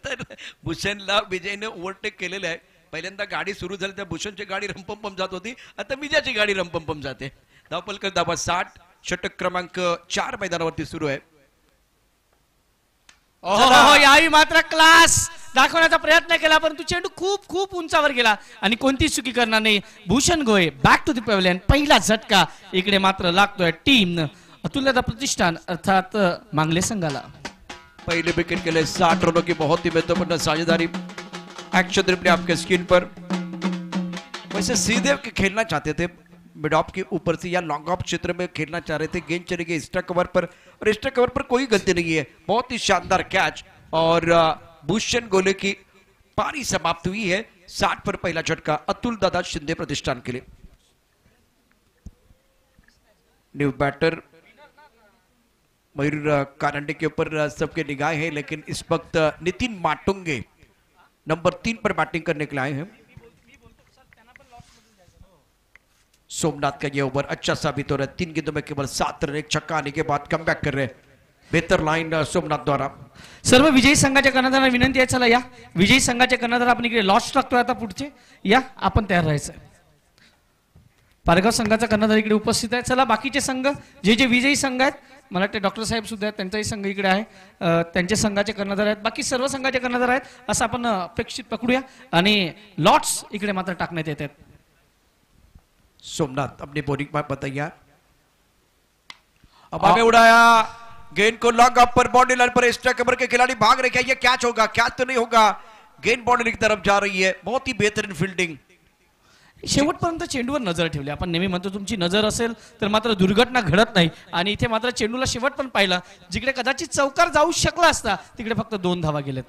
तर भूषणला विजयने ओव्हरटेक केलेलं आहे. पहिल्यांदा गाडी सुरू झाली त्या भूषणची गाडी रंपम जात होती, आता विजयाची गाडी रंपम जाते. धावपलकर धावा 60. षटक क्रमांक 4 मैदानावरती सुरू आहे. याही मात्र क्लास दाखवण्याचा प्रयत्न केला परंतु चेंडू खूप खूप उंचावर गेला आणि कोणतीच चुकी करणार नाही Bhushan Goyal. Back to the pavilion. पहिला झटका इकडे मात्र लागतोय टीम अतुल्यदा प्रतिष्ठान अर्थात मांगले संघाला. पहले विकेट के लिए 60 रनों की बहुत ही महत्वपूर्ण साझेदारी. एक्शन रिप्ले आपके स्क्रीन पर. वैसे सीधे खेलना चाहते थे मिड ऑफ के ऊपर से या लॉन्ग ऑफ क्षेत्र में खेलना चाह रहे थे. गेंद चली गई एक्स्ट्रा कवर पर और एक्स्ट्रा कवर पर कोई गलती नहीं है. बहुत ही शानदार कैच और भूषण गोले की पारी समाप्त हुई है. 60 पर पहला झटका अतुल दादा शिंदे प्रतिष्ठान के लिए. न्यू बैटर मयूर कारंडे के ऊपर सबके निगाह है, लेकिन इस वक्त नितिन माटुंगे नंबर 3 पर बैटिंग करने के लिए आए हैं. सोमनाथ का ये ओवर अच्छा साबित हो रहा है. 3 गेंदों में केवल 7 रन, एक छक्का आने के बाद कमबॅक कर रहे हैं. बेहतर लाइन सोमनाथ द्वारा. सर्व विजयी संघाच्या कर्णधारांना विनंती आहे, चला या विजयी संघाचे कर्णधार आपण इकडे लॉस टाकतोय आता पुढचे या आपण तयार राहायचं. पारगाव संघाचा कर्णधार इकडे उपस्थित आहे. चला बाकीचे संघ जे विजयी संघ आहेत, मला वाटते डॉक्टर साहेब सुद्धा आहेत, त्यांचाही संघ इकडे आहे. त्यांच्या संघाचे कर्णधार आहेत, बाकी सर्व संघाचे कर्णधार आहेत असं आपण अपेक्षित पकडूया. आणि लॉट्स इकडे मात्र टाकण्यात येत आहेत. सोमनाथ अपनी बॉलिंग पर बताइए. अब आगे उड़ाया गेंद को लॉन्ग अप पर बाउंड्री लाइन पर एक्स्ट्रा कवर के खिलाड़ी भाग रहे. क्या ये कैच होगा? कैच तो नहीं होगा. गेंद बाउंड्री की तरफ जा रही है. बहुत ही बेहतरीन फील्डिंग. शेवटपर्यंत चेंडूवर नजर ठेवली. आपण नेहमी म्हणतो तुमची नजर असेल तर मात्र दुर्घटना घडत नाही आणि इथे मात्र चेंडूला शेवट पण पाहिला. जिकडे कदाचित चौकार जाऊ शकला असता तिकडे फक्त 2 धावा गेलेत.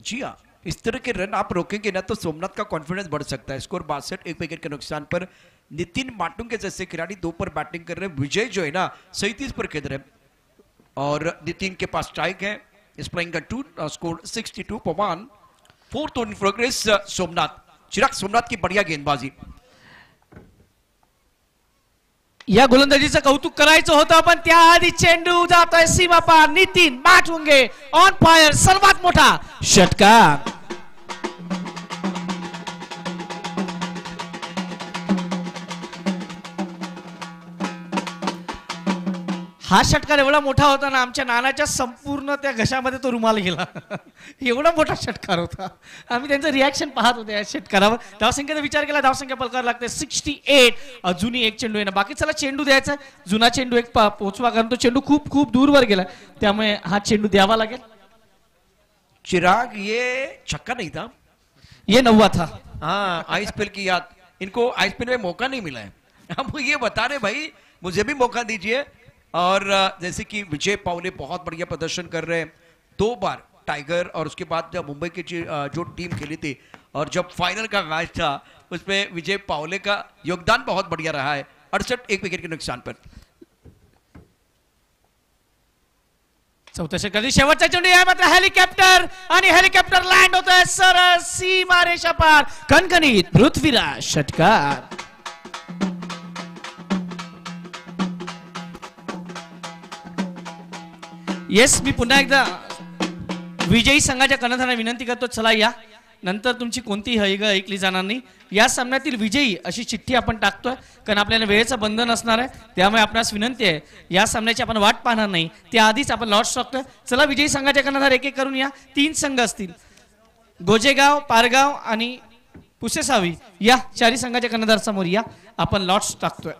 जी हाँ, इस तरह के रन आप रोकेंगे ना तो सोमनाथ का कॉन्फिडेंस बढ़ सकता है। स्कोर 62, एक विकेट के नुकसान पर नितिन माटुंगे जैसे खिलाड़ी 2 पर बैटिंग कर रहे हैं। विजय जो है ना 37 पर खेल रहे हैं और नितिन के पास स्ट्राइक है। इस प्लेइंग का 2 score 62 per 1। Fourth in progress Somnath. Chirag, Somnath की बढ़िया गेंदबाजी। या गोलंदाजीचं कौतुक करायचं होतं पण त्याआधी चेंडू जातोय सीमा पार. नितीन माटुंगे ऑन फायर, सर्वात मोठा षटकार. हा षटकार एवढा मोठा होता ना, आमच्या नानाच्या संपूर्ण त्या घशामध्ये तो रुमाल गेला. एवढा मोठा षटकार होता. आम्ही त्यांचं रिॲक्शन पाहत होते या षटकारावर. धावसंख्येचा विचार केला, धावसंख्या पलकार लागते 68. अजूनही एक चेंडू आहे ना, बाकी चला चेंडू द्यायचा. जुना चेंडू एक पोचवा, कारण तो चेंडू खूप खूप दूरवर गेला, त्यामुळे हा चेंडू द्यावा लागेल. चिराग, ये छक्का नहीं था, ये 9वां था. हाँ, आईस्पेल की याद। इनको आईस्पेल में मौका नहीं मिला है। हम ये बता रहे भाई, मुझे भी मौका दीजिए। और जैसे कि विजय पावले बहुत बढ़िया प्रदर्शन कर रहे हैं, 2 बार टाइगर, और उसके बाद जब मुंबई की जो टीम खेली थी और जब फाइनल का मैच था उसमें विजय पावले का योगदान बहुत बढ़िया रहा है। 68, एक विकेट के नुकसान पर। चौथ्या षटकाची शेवटचा चेंडू आहे मात्र हेलिकॉप्टर, आणि हेलिकॉप्टर लँड होतोय सरळ सीमा रेषा पार. कणकणीत पृथ्वीराज षटकार. येस, मी पुन्हा एकदा विजयी संघाच्या कर्णधारांना विनंती करतो, चला या, नंतर तुमची कोणतीही हयग ऐकली जाणार नाही. या सामन्यातील विजयी अशी चिठ्ठी आपण टाकतोय, कारण आपल्याला वेळेचं बंधन असणार आहे. त्यामुळे आपणास विनंती आहे, या सामन्याची आपण वाट पाहणार नाही, त्याआधीच आपण लॉट्स टाकतोय. चला विजयी संघाचे कर्णधार एक एक करून या. 3 संघ असतील, गोजेगाव, पारगाव आणि पुसेसावी. या 4 संघाच्या कर्णधार समोर या, आपण लॉट्स टाकतोय.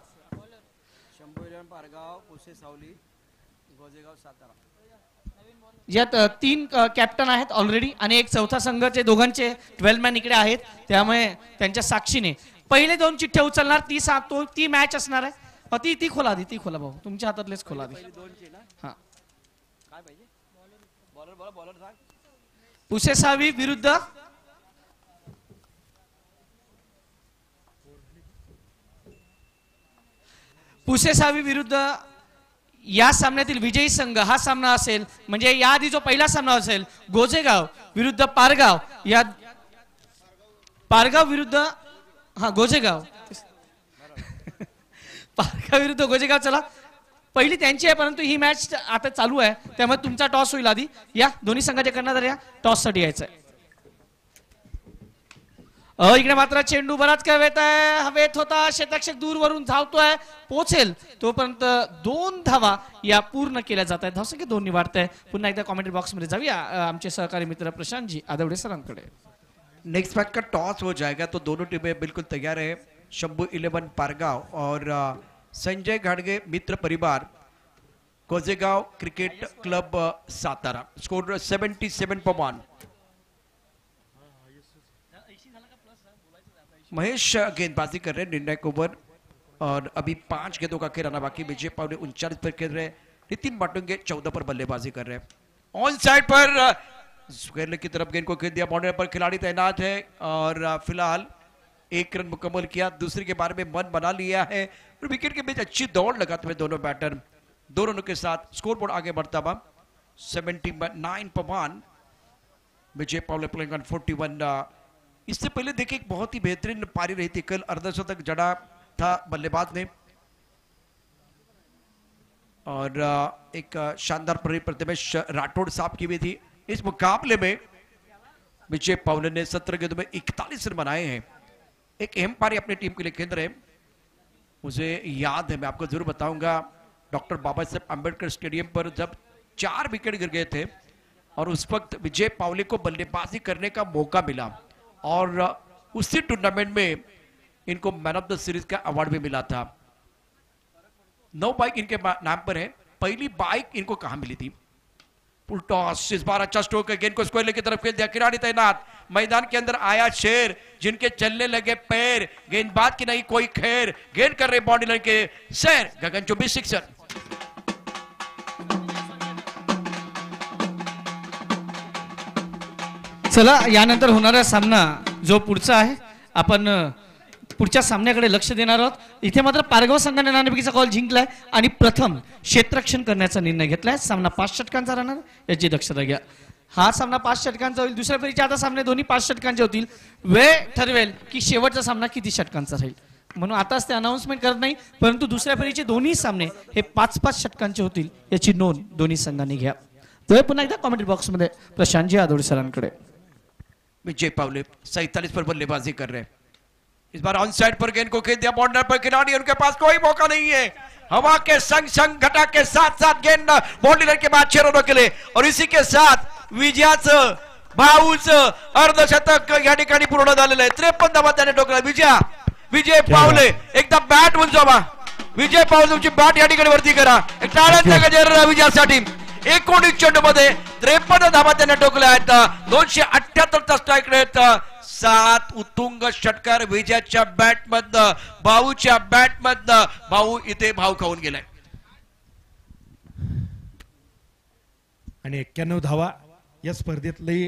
यात 3 कॅप्टन आहेत ऑलरेडी आणि एक चौथा संघाचे दोघांचे 12 मॅन इकडे आहेत, त्यामुळे त्यांच्या साक्षीने पहिले 2 चिठ्ठ्या उचलणार. ती मॅच असणार आहे. ती खोला आधी, ती खोला भाऊ, तुमच्या हातातलेच खोला आधी. हा, पुसेसावी विरुद्ध या सामन्यातील विजयी संघ हा सामना असेल. म्हणजे याआधी जो पहिला सामना असेल गोजेगाव विरुद्ध पारगाव, या पारगाव विरुद्ध गोजेगाव पारगाव विरुद्ध गोजेगाव. चला, पहिली त्यांची आहे, परंतु ही मॅच आता चालू आहे, त्यामुळे तुमचा टॉस होईल आधी. या दोन्ही संघाचे कर्णधार या टॉस साठी यायचं आहे. इकडे मात्र चेंडू बराच काय हवेत होता, क्षेत्ररक्षक दूरवरून धावतोय, पोहोचेल तोपर्यंत 2 धावा या पूर्ण केल्या जात आहेत. धावसंख्या 2 वाढत आहे. पुन्हा एकदा कॉमेंट्री बॉक्स मध्ये जाऊया आमचे सहकारी मित्र प्रशांतजी आदवडे सरांकडे. नेक्स्ट मैच का टॉस हो जाएगा तो दोनों टीमें बिल्कुल तैयार है। शंभू 11 पारगाव और संजय घाडगे मित्र परिवार कोजेगाव क्रिकेट क्लब सातारा। स्कोर 77 पर 1। महेश गेंदबाजी कर रहे हैं निर्णायक ओवर और अभी 5 गेंदों का खेल आना बाकी। विजय पावले 39 पर खेल रहे हैं। नितिन माटुंगे 14 पर बल्लेबाजी कर रहे हैं। On side per square leg की तरफ गेंद को खेल दिया। बाउंड्री पर खिलाड़ी तैनात है और फिलहाल 1 रन मुकम्मल किया। दूसरे के बारे में मन बना लिया है और विकेट के बीच अच्छी दौड़ लगाते हुए दोनों बैटर 2 रनों के साथ स्कोर बोर्ड आगे बढ़ता हुआ 79 पर 1। विजय पावले प्लेइंग ऑन 41। इससे पहले देखिए एक बहुत ही बेहतरीन पारी रही थी कल, अर्धशतक जड़ा था बल्लेबाज ने और एक शानदार पारी प्रतिमेश राठौड़ साहब की भी थी। इस मुकाबले में विजय पावले ने 17 गेंदों में 41 रन बनाए हैं। एक अहम पारी अपनी टीम के लिए खेल रहे हैं। मुझे याद है, मैं आपको जरूर बताऊंगा, डॉक्टर बाबा साहेब आंबेडकर स्टेडियम पर जब 4 विकेट गिर गए थे और उस वक्त विजय पावले को बल्लेबाजी करने का मौका मिला और उसी टूर्नामेंट में इनको मैन ऑफ द सीरीज का अवार्ड भी मिला था। 9 बाइक इनके नाम पर है। पहली बाइक इनको कहां मिली थी? फुल टॉस, इस बार अच्छा स्ट्रोक है, गेंद को स्क्वायर की तरफ खेल दिया। खिलाड़ी तैनात, मैदान के अंदर आया शेर, जिनके चलने लगे पैर, गेंदबाज की नहीं कोई खैर, गेंद कर रहे बाउंड्री लाइन के सैर, गगनचुंबी सिक्सर। चला यानंतर होणारा सामना जो पुढचा आहे आपण पुढच्या सामन्याकडे लक्ष देणार आहोत. इथे मात्र पारगाव संघाने नाणेफेकीचा कॉल जिंकलाय आणि प्रथम क्षेत्ररक्षण करण्याचा निर्णय घेतलाय. सामना 5 षटकांचा राहणार याची दक्षता घ्या. हा सामना 5 षटकांचा होईल. दुसऱ्या फेरीचे आता सामने दोन्ही 5 षटकांचे होतील. वेळ ठरवेल की शेवटचा सामना किती षटकांचा राहील, म्हणून आताच ते अनाउन्समेंट करत नाही, परंतु दुसऱ्या फेरीचे दोन्ही सामने हे 5-5 षटकांचे होतील याची नोंद दोन्ही संघांनी घ्या. वेळ पुन्हा एकदा कॉमेंट्री बॉक्स मध्ये प्रशांतजी आदोडे सरांकडे. विजय पावले 47 पर बल्लेबाजी कर रहे हैं. इस बार ऑन साइड पर गेंद को खेल दिया बॉर्डर पर खिलाड़ी, उनके पास कोई मौका नहीं है. हवा के संग संग घटा के साथ साथ गेंद बाउंड्री के बाद 6 रनों के लिए और इसी के साथ विजयाचं भाऊचं अर्धशतक या ठिकाणी पूर्ण झालेलं आहे. 53 धावा त्याने ठोकला. विजय पावले एकदा बॅट उंचावा. विजय पावले तुमची बॅट या ठिकाणी वरती करा. एक टाळ्यांचा गजर विजयासाठी. 19 चेंडू मध्ये 53 धावा त्याने ठोकल्या आहेत. 278 स्ट्राईक रेट. 7 उत्तुंग षटकार विजयाच्या बॅट मधनं, भाऊच्या बॅट मधनं. भाऊ इथे भाव खाऊन गेलाय आणि 91 धावा या स्पर्धेतले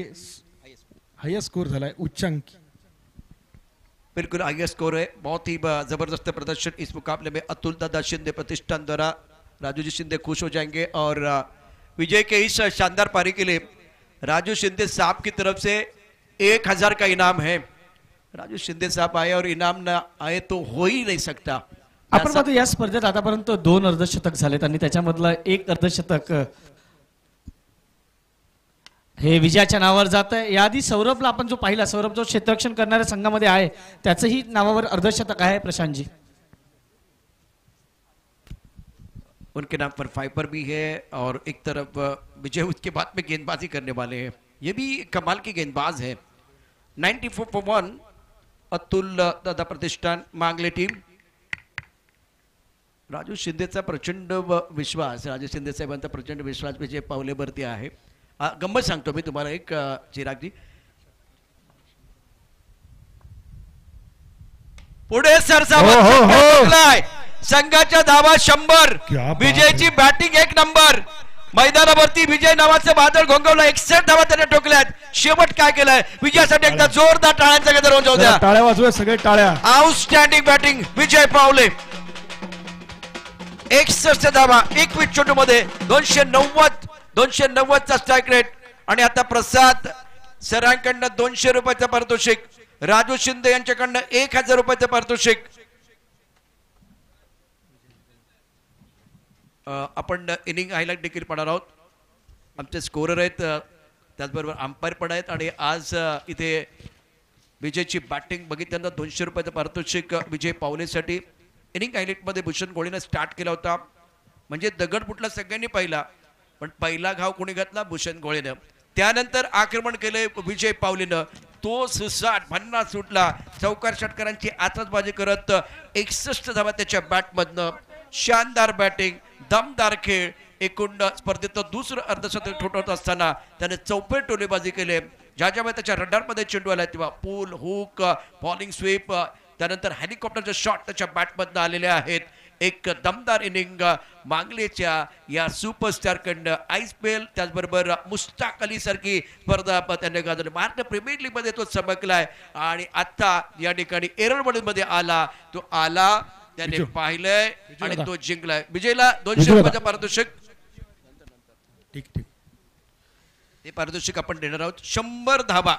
हायेस्ट स्कोर झालाय. उच्चांकी बिल्कुल हाईएस्ट स्कोर है. बहुत ही जबरदस्त प्रदर्शन इस मुकाबले में. अतुल दादा शिंदे प्रतिष्ठान द्वारा राजू जी शिंदे खुश हो जाएंगे और विजय के इस शानदार पारी के लिए राजू शिंदे साहब की तरफ से 1000 का इनाम है. राजू शिंदे साहब आए और इनाम ना आए तो हो ही नहीं सकता. आपण पाहतो या स्पर्धेत आतापर्यंत 2 अर्धशतक झालेत आणि त्याच्यामधलं एक अर्धशतक हे विजयाच्या नावावर जात आहे. याआधी सौरभला आपण जो पाहिला, सौरभ जो क्षेत्ररक्षण करणाऱ्या संघामध्ये आहे त्याचंही नावावर अर्धशतक आहे. प्रशांतजी उनके नाम पर 5 पर भी है और एक तरफ विजय उसके बाद में गेंदबाजी करने वाले हैं. ये भी कमाल की गेंदबाज है. 94 for 1 अतुल दादा प्रतिष्ठान मांगले टीम. राजू शिंदेचा प्रचंड विश्वास, राजू शिंदे साहेबांचा प्रचंड विश्वास विजय पावलेवरती आहे. गंमत सांगतो मी तुम्हाला एक चिरागजी. पुढे सरसावलाय. संघाच्या धावा 100. विजयची बॅटिंग 1 नंबर. मैदानावरती विजय नावाचं बादल घोंगवलं. 61 धावा त्याने ठोकल्यात. शेवट काय केलंय विजयासाठी एकदा जोरदार टाळ्यांचा गजर होऊन जाऊ द्या. टाळ्या वाजवा सगळे टाळ्या. आउटस्टँडिंग बॅटिंग विजय पावले. 61 धावा 21 चेंडू मध्ये 290 चा स्ट्राईक रेट. आणि आता प्रसाद सरांकडनं 200 रुपयाचं पारितोषिक. राजू शिंदे यांच्याकडनं 1000 रुपयाचं पारितोषिक. आपण इनिंग हायलाइट देखील पाहणार आहोत. आमचे स्कोरर आहेत, त्याचबरोबर अंपायर पण आहेत. आणि आज इथे विजयची बॅटिंग बघितल्यानंतर 200 रुपयाचं पारितोषिक विजय पावलेसाठी. इनिंग हायलाइटमध्ये भूषण गोळीनं स्टार्ट केला होता. म्हणजे दगड फुटला सगळ्यांनी पाहिला, पण पहिला घाव कोणी घातला? भूषण गोळीनं. त्यानंतर आक्रमण केले विजय पावलेनं. तो 50 सुटला. चौकार षटकारांची आतषबाजी करत 61 धावा त्याच्या बॅटमधनं. शानदार बॅटिंग, दमदार खेळ. एकूण स्पर्धेचं दुसरं अर्धशतक ठोठवत असताना त्याने चौफेर टोलेबाजी केले. ज्यावेळी त्याच्या रडारमध्ये चेंडू आला तेव्हा पूल, हुक, बॉलिंग स्वीप, त्यानंतर हेलिकॉप्टरचे शॉट त्याच्या बॅटमधनं आलेले आहेत. एक दमदार इनिंग मांगलेच्या या सुपरस्टार कडनं. आईसपेल त्याचबरोबर मुस्ताक अली सारखी स्पर्धा त्याने गाजवली. महाराष्ट्र प्रीमियर लीग मध्ये तो चमकलाय आणि आता या ठिकाणी एरळ मध्ये आला. तो आला, त्याने पाहिलंय आणि तो जिंकलाय. विजयला 200 रुपयाचं पारितोषिक. ठीक ठीक. ते पारितोषिक आपण देणार आहोत. 100 धावा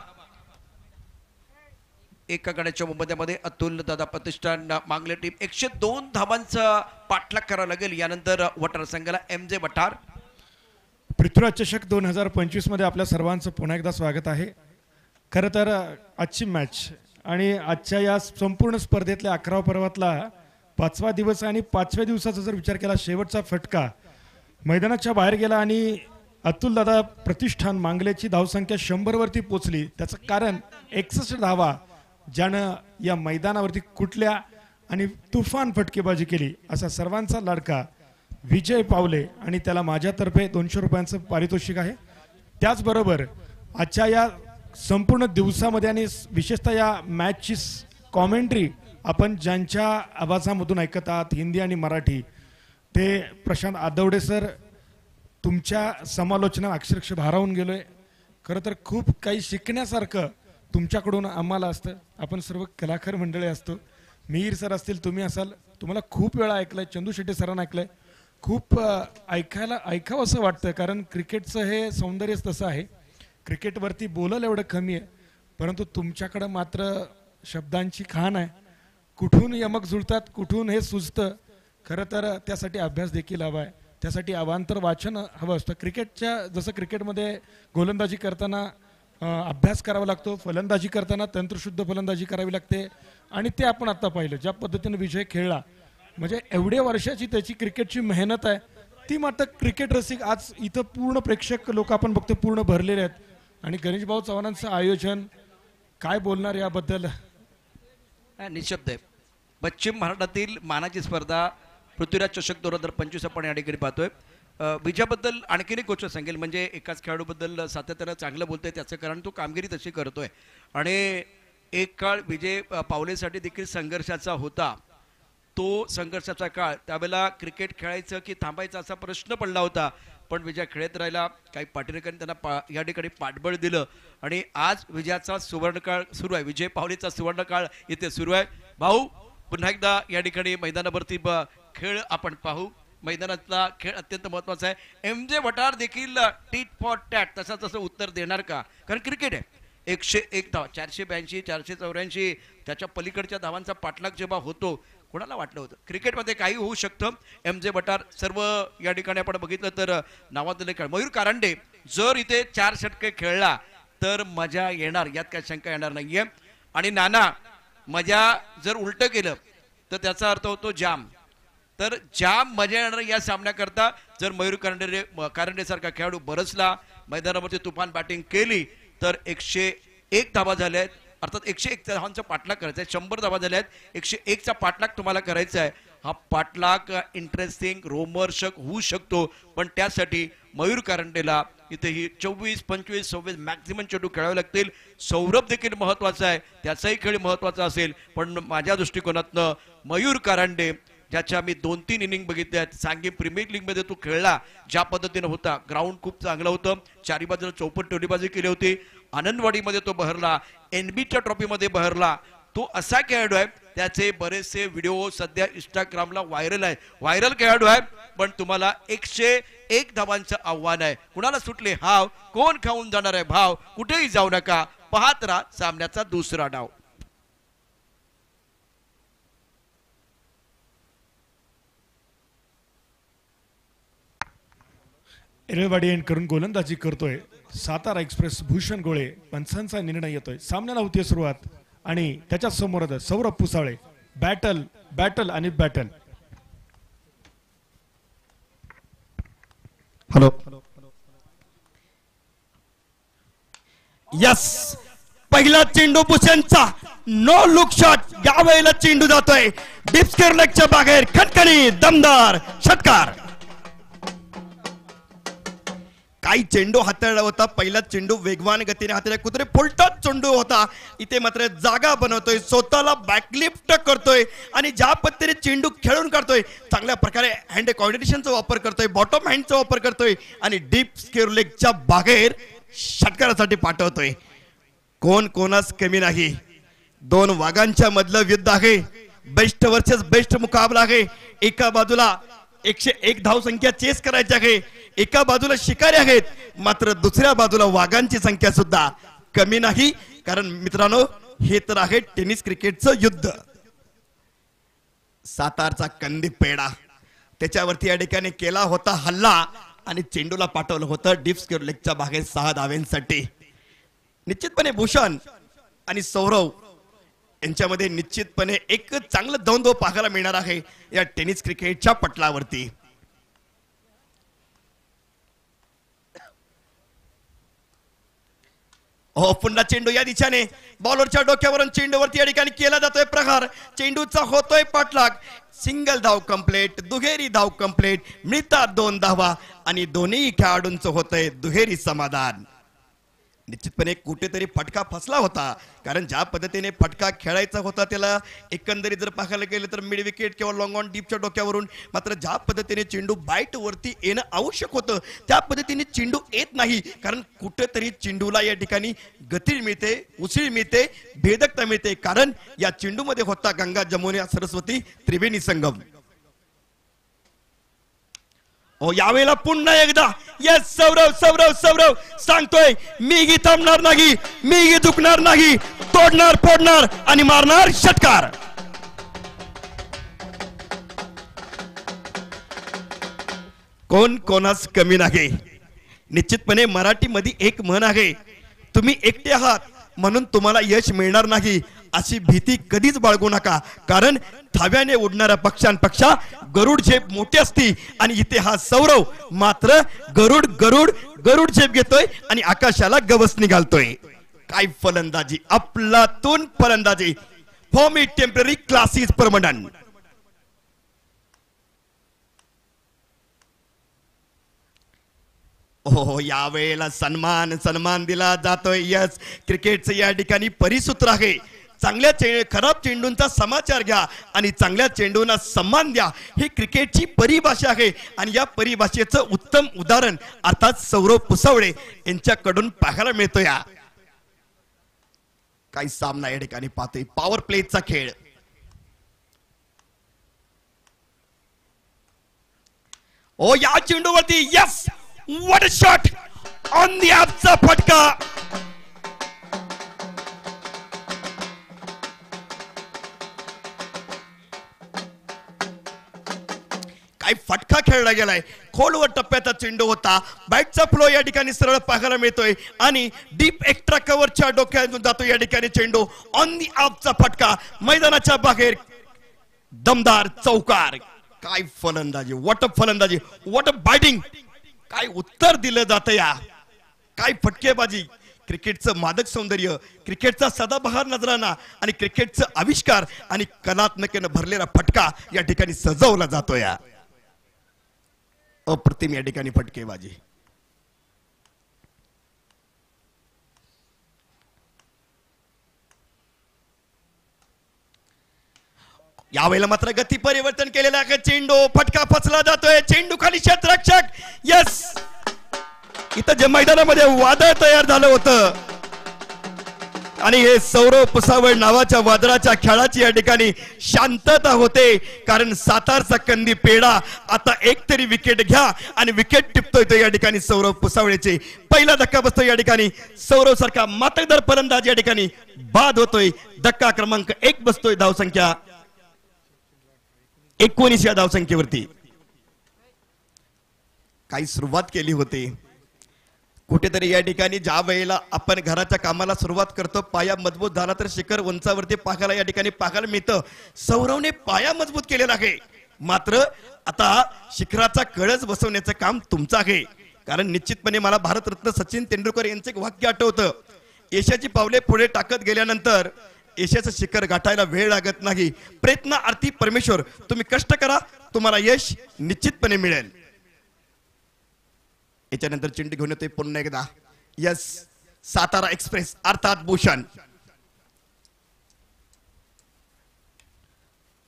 एका गड्याच्या मुंबईमध्ये अतुल दादा प्रतिष्ठान मांगले टीम 102 धावांचा पाठलाग करावा लागेल. यानंतर वटार संघाला MJ वटार. पृथ्वीराज चषक 2025 मध्ये आपल्या सर्वांचं पुन्हा एकदा स्वागत आहे. खरं तर आजची मॅच आणि आजच्या या संपूर्ण स्पर्धेतल्या 11व्या पर्वातला 5वा दिवस आणि 5व्या दिवसाचा जर विचार केला, शेवटचा फटका मैदानाच्या बाहेर गेला आणि अतुल दादा प्रतिष्ठान मांगलेची धावसंख्या 100 वरती पोचली. त्याचं कारण 61 धावा ज्यानं या मैदानावरती कुठल्या आणि तुफान फटकेबाजी केली. असा सर्वांचा लाडका विजय पावले आणि त्याला माझ्यातर्फे 200 रुपयांचं पारितोषिक आहे. त्याचबरोबर आजच्या या संपूर्ण दिवसामध्ये आणि विशेषतः या मॅचची कॉमेंट्री आपण ज्यांच्या आवाजामधून ऐकत आहात, हिंदी आणि मराठी, ते प्रशांत आदवडे सर. तुमच्या समालोचना अक्षरशः भारावून गेलोय. खरं तर खूप काही शिकण्यासारखं तुमच्याकडून आम्हाला असतं. आपण सर्व कलाकार मंडळी असतो. मिहीर सर असतील, तुम्ही असाल, तुम्हाला खूप वेळा ऐकलंय, चंदू शेट्टी सरांना ऐकलंय. खूप ऐकावं असं वाटतं, कारण क्रिकेटचं हे सौंदर्यच तसं आहे. क्रिकेटवरती बोलायला एवढं कमी आहे, परंतु तुमच्याकडं मात्र शब्दांची खाण आहे. कुठून यमक जुळतात, कुठून हे सुचतं. खरं तर त्यासाठी अभ्यास देखील हवा आहे, त्यासाठी अवांतर वाचन हवं असतं. क्रिकेटच्या जसं क्रिकेटमध्ये गोलंदाजी करताना अभ्यास करावा लागतो, फलंदाजी करताना तंत्रशुद्ध फलंदाजी करावी लागते. आणि ते आपण आता पाहिलं ज्या पद्धतीने विजय खेळला, म्हणजे एवढ्या वर्षाची त्याची क्रिकेटची मेहनत आहे, ती मात्र क्रिकेट रसिक आज इथं पूर्ण प्रेक्षक लोक आपण बघतो पूर्ण भरलेले आहेत. आणि गणेश भाऊ चव्हाणांचं आयोजन काय बोलणार याबद्दल. निशब्द आहे. पश्चिम महाराष्ट्रातील मानाची स्पर्धा पृथ्वीराज चषक 2025 आपण या ठिकाणी पाहतोय. विजयाबद्दल आणखीन एक गोष्ट सांगेल, म्हणजे एकाच खेळाडूबद्दल सातत्यानं चांगलं बोलतोय, त्याचं कारण तो कामगिरी तशी करतोय. आणि एक काळ विजय पावलेसाठी देखील संघर्षाचा होता. तो संघर्षाचा काळ, त्यावेळेला क्रिकेट खेळायचं की थांबायचं असा प्रश्न पडला होता, पण विजय खेळत राहिला. काही पाठीरेकरांनी त्यांना या ठिकाणी पाठबळ दिलं आणि आज विजयाचा सुवर्णकाळ सुरू आहे. विजय पावलेचा सुवर्णकाळ इथे सुरू आहे. भाऊ, पुन्हा एकदा या ठिकाणी मैदानावरती खेळ आपण पाहू. मैदानातला खेळ अत्यंत महत्वाचा आहे. MJ वटार देखील टीट फॉर टॅट तसं उत्तर देणार का? कारण क्रिकेट आहे. 101 धावा, 482, 484, त्याच्या पलीकडच्या धावांचा पाठलाग जेव्हा होतो, कोणाला वाटलं होतं क्रिकेटमध्ये काही होऊ शकतं. MJ वटार सर्व या ठिकाणी आपण बघितलं तर नावाजलेले खेळ. मयूर कारंडे जर इथे 4 षटके खेळला तर मजा येणार, यात काही शंका येणार नाहीये. आणि नाना, मजा जर उलट केलं तर त्याचा अर्थ होतो जाम. तर जाम मजा येणार या सामन्याकरता जर मयूर कारंडे सारखा खेळाडू बरसला, मैदानावरती तुफान बॅटिंग केली तर 101 धावा झाल्या आहेत. अर्थात 101 धावांचा पाठलाग करायचा आहे. 100 धावा झाल्या आहेत, 101चा पाठलाग तुम्हाला करायचा आहे. हा पाठलाग इंटरेस्टिंग रोमहर्षक होऊ शकतो, पण त्यासाठी मयूर कारंडेला इथेही 24, 25, 26 मॅक्झिमम चेंडू खेळावे लागतील. सौरभ देखील महत्वाचा आहे, त्याचाही खेळ महत्वाचा असेल. पण माझ्या दृष्टिकोनातनं मयूर कारंडे, ज्याच्या मी 2-3 इनिंग बघितल्या आहेत, सांगली प्रीमियर लीग मध्ये तो खेळला ज्या पद्धतीने होता, ग्राउंड खूप चांगलं होतं, चारी बाजूला चौपट टोलीबाजी केली होती. आनंदवाडीमध्ये तो बहरला, NBच्या ट्रॉफीमध्ये बहरला. तो असा खेळाडू आहे, त्याचे बरेचसे व्हिडिओ सध्या इंस्टाग्रामला व्हायरल खेळाडू आहे. पण तुम्हाला 101 धावांचं आव्हान आहे. कुणाला सुटले हाव, कोण खाऊन जाणार आहे भाव, कुठेही जाऊ नका, पाहत राहा सामन्याचा दुसरा डाव. एरळवाडी एंड करून गोलंदाजी करतोय सातारा एक्सप्रेस भूषण गोळे. पंचांचा निर्णय येतोय. सामन्याला होती सुरुवात आणि त्याच्या समोर सौरभ पुसाळे. बॅटल आणि बॅटल. हॅलो, यस, पहिला चेंडू भूषणचा नो लुक शॉट. यावेळेला चेंडू जातोय डीप स्क्वेअर लेगच्या बाहेर. खणखणी दमदार षटकार. काही चेंडू हाताळला होता, पहिला चेंडू वेगवान गतीने हाताळला, कुत्रे फुलटच चेंडू होता. इथे मात्र जागा बनवतोय, स्वतःला बॅकलिफ्ट करतोय आणि ज्या पद्धतीने चेंडू खेळून काढतोय, चांगल्या प्रकारे हँड कॉर्डिनेशनचा वापर करतोय, बॉटम हँडचा वापर करतोय आणि डीप स्क्वेअर लेगच्या बाहेर षटकारासाठी पाठवतोय. कोण कोणास कमी नाही. 2 वाघांच्या मधलं युद्ध आहे. बेस्ट वर्सेस बेस्ट मुकाबला आहे. एका बाजूला 101 धावसंख्या चेस करायची आहे, एका बाजूला शिकारी आहेत, मात्र दुसऱ्या बाजूला वाघांची संख्या सुद्धा कमी नाही. कारण मित्रांनो, हे तर आहे टेनिस क्रिकेटचं युद्ध. सातारचा कंदी पेडा, त्याच्यावरती या ठिकाणी केला होता हल्ला आणि चेंडूला पाठवलं होतं डीप स्क्वेअर लेगच्या बाहेर 6 धाव्यांसाठी. निश्चितपणे भूषण आणि सौरव यांच्यामध्ये निश्चितपणे एक चांगलं द्वंद्व पाहायला मिळणार आहे या टेनिस क्रिकेटच्या पटलावरती. हो, पुन्हा चेंडू या दिशेने बॉलरच्या डोक्यावरून चेंडूवरती या ठिकाणी केला जातोय प्रहार. चेंडूचा होतोय पाठलाग. सिंगल धाव कंप्लीट, दुहेरी धाव कंप्लीट, मिळतात 2 धावा आणि दोन्ही खेळाडूंचं होतंय दुहेरी समाधान. निश्चितपणे कुठेतरी फटका फसला होता, कारण ज्या पद्धतीने फटका खेळायचा होता त्याला एकंदरीत जर पाहायला गेलं तर मिड विकेट किंवा लॉंग ऑन डीपच्या डोक्यावरून, मात्र ज्या पद्धतीने चेंडू बाईट वरती येणं आवश्यक होतं त्या पद्धतीने चेंडू येत नाही, कारण कुठेतरी चेंडूला या ठिकाणी गती मिळते, उसळी मिळते, भेदकता मिळते, कारण या चेंडूमध्ये होता गंगा जमुना सरस्वती त्रिवेणी संगम. यावेळेला पुन्हा एकदा यस सौरव सौरव सौरव सांगतोय, मीही थांबणार नाही, मीही झुकणार नाही, तोडणार फोडणार आणि मारणार षटकार. कोण कोणास कमी नाही. निश्चितपणे मराठीमध्ये एक म्हण आहे, तुम्ही एकटे आहात म्हणून तुम्हाला यश मिळणार नाही अशी भीती कधीच बाळगू नका, कारण थाव्याने उडणाऱ्या पक्ष्यांपेक्षा गरुड झेप मोठी असती. आणि इथे हा सौरव मात्र गरुड गरुड गरुड झेप घेतोय आणि आकाशाला गवसणी घालतोय. काय फलंदाजी, अफलातून फलंदाजी. Form it temporary, class is permanent. हो यावेळेला सन्मान सन्मान दिला जातोय. यस, क्रिकेटचं या ठिकाणी परिसूत्र आहे, चांगल्या खराब चेंडूंचा समाचार घ्या आणि चांगल्या चेंडूंना सन्मान द्या. ही क्रिकेटची परिभाषा आहे आणि या परिभाषेचं उत्तम उदाहरण अर्थात सौरव पुसावळे यांच्याकडून पाहायला मिळतोय. काही सामना या ठिकाणी पाहतोय, पॉवर प्लेचा खेळ. ओ या चेंडूवरती yes, what a shot on the ॲपचा फटका. काय फटका खेळला गेलाय, खोलवर टप्प्याचा चेंडू होता, बॅटचा फ्लो या ठिकाणी सरळ पाहायला मिळतोय आणि डीप एक्स्ट्रा कव्हरच्या डोक्यातून जातो या ठिकाणी चेंडू. ऑन दी ॲपचा फटका, मैदानाच्या बाहेर दमदार चौकार. काय फलंदाजी, व्हॉट अ फलंदाजी, व्हॉट अ बॅटिंग. काय उत्तर दिलं जातं या, काय फटकेबाजी. क्रिकेटचं मादक सौंदर्य, क्रिकेटचा सदाबहार नजराना आणि क्रिकेटचं आविष्कार आणि कलात्मकेनं भरलेला फटका या ठिकाणी सजवला जातो. या अप्रतिम या ठिकाणी फटकेबाजी. यावेळेला मात्र गती परिवर्तन केलेलं आहे. चेंडू फटका फसला जातोय, चेंडू खाली क्षेत्ररक्षक. यस, इथं जे मैदानामध्ये वादळ तयार झालं होतं आणि हे सौरव पुसावळ नावाच्या वादळाच्या खेळाची या ठिकाणी शांतता होते, कारण सातारचा कंदी पेढा आता एक तरी विकेट घ्या आणि विकेट टिपतोय तो या ठिकाणी सौरव पुसावळेचे. पहिला धक्का बसतोय या ठिकाणी सौरव सारखा मातकदार फलंदाज या ठिकाणी बाद होतोय. धक्का क्रमांक 1 बसतोय धावसंख्या 19 या धावसंख्येवरती. काही सुरुवात केली होती कुठेतरी या ठिकाणी. ज्या वेळेला आपण घराच्या कामाला सुरुवात करतो, पाया मजबूत झाला तर शिखर उंचावरती पाहायला या ठिकाणी पाहायला मिळतं. सौरवने पाया मजबूत केलेला आहे, मात्र आता शिखराचा कळस बसवण्याचं काम तुमचं आहे. कारण निश्चितपणे मला भारतरत्न सचिन तेंडुलकर यांचं एक वाक्य आठवतं, यशाची पावले पुढे टाकत गेल्यानंतर यशाचं शिखर गाठायला वेळ लागत नाही. प्रयत्नार्थी परमेश्वर, तुम्ही कष्ट करा, तुम्हाला यश निश्चितपणे मिळेल. याच्यानंतर चेंडू घेऊन येतोय पुन्हा एकदा यस, सातारा एक्सप्रेस अर्थात भूषण.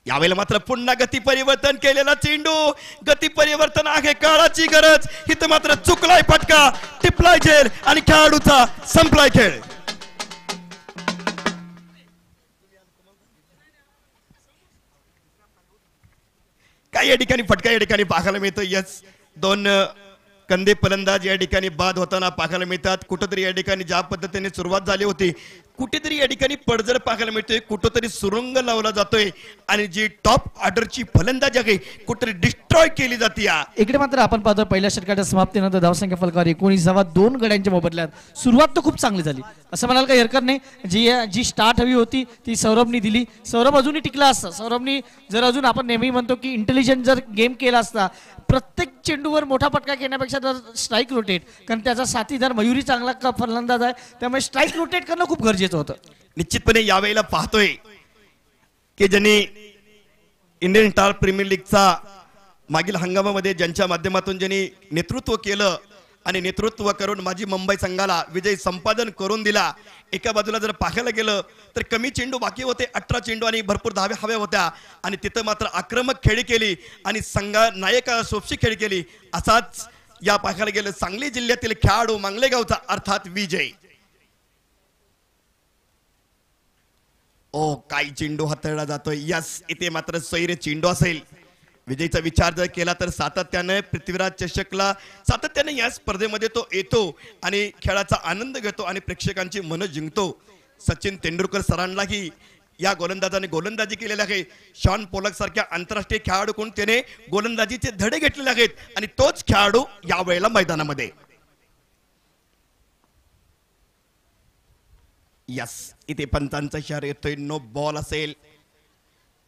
यावेळेला मात्र पुन्हा गती परिवर्तन केलेला चेंडू, गती परिवर्तन आहे, काळाची गरज. इथं मात्र चुकलाय फटका, टिपलाय झेल आणि खेळाडूचा संपलाय खेळ. काय या ठिकाणी फटका या ठिकाणी पाहायला मिळतो. यस, 2 कंदे फलंदाज या ठिकाणी बाद होताना पाहायला मिळतात. कुठंतरी या ठिकाणी ज्या पद्धतीने सुरुवात झाली होती, कुठेतरी या ठिकाणी पडझड पाहायला मिळतोय, कुठंतरी सुरुंग लावला जातोय आणि जी टॉप ऑर्डरची फलंदाजी आहे कुठेतरी डिस्ट्रॉय केली जाते. इकडे मात्र आपण पाहतो पहिल्या षटकाच्या समाप्तीनंतर धावसंख्या फलकावर 19 2 गड्यांच्या मोबदल्यात सुरुवात तर खूप चांगली झाली असं म्हणाल काही हरकत नाही. जी स्टार्ट हवी होती ती सौरभनी दिली. सौरभ अजूनही टिकला असता. सौरभनी जर अजून आपण नेहमी म्हणतो की इंटेलिजंट जर गेम केला असता, प्रत्येक चेंडूवर मोठा फटका घेण्यापेक्षा जर स्ट्राईक रोटेट, कारण त्याचा साथीदार मयुरी चांगला फलंदाज आहे, त्यामुळे स्ट्राईक रोटेट करणं खूप गरजेचं होतं. निश्चितपणे यावेळेला पाहतोय की ज्यांनी इंडियन स्टार प्रीमियर लीगचा मागील हंगामामध्ये ज्यांच्या माध्यमातून ज्यांनी नेतृत्व केलं आणि नेतृत्व करून माझी मुंबई संघाला विजय संपादन करून दिला. एका बाजूला जर पाहायला गेलं तर कमी चेंडू बाकी होते, 18 चेंडू आणि भरपूर धावे हव्या होत्या आणि तिथं मात्र आक्रमक खेळी केली आणि संघा नायका सोपशी खेळी केली. असाच या पाहायला गेलं सांगली जिल्ह्यातील खेळाडू मांगलेगावचा अर्थात विजय. ओ काय चेंडू हाताळला जातोय. यस, इथे मात्र सैर चेंडू असेल. विजयचा विचार जर केला तर सातत्याने पृथ्वीराज चषकला सातत्याने या स्पर्धेमध्ये तो येतो आणि खेळाचा आनंद घेतो आणि प्रेक्षकांची मन जिंकतो. सचिन तेंडुलकर सरांनाही या गोलंदाजाने गोलंदाजी केलेली आहे. शॉन पोलक सारख्या आंतरराष्ट्रीय खेळाडूकडून त्याने गोलंदाजीचे धडे घेतलेले आहेत आणि तोच खेळाडू यावेळेला मैदानामध्ये. यस, इथे पंचांचा इशारा येतोय, नो बॉल असेल.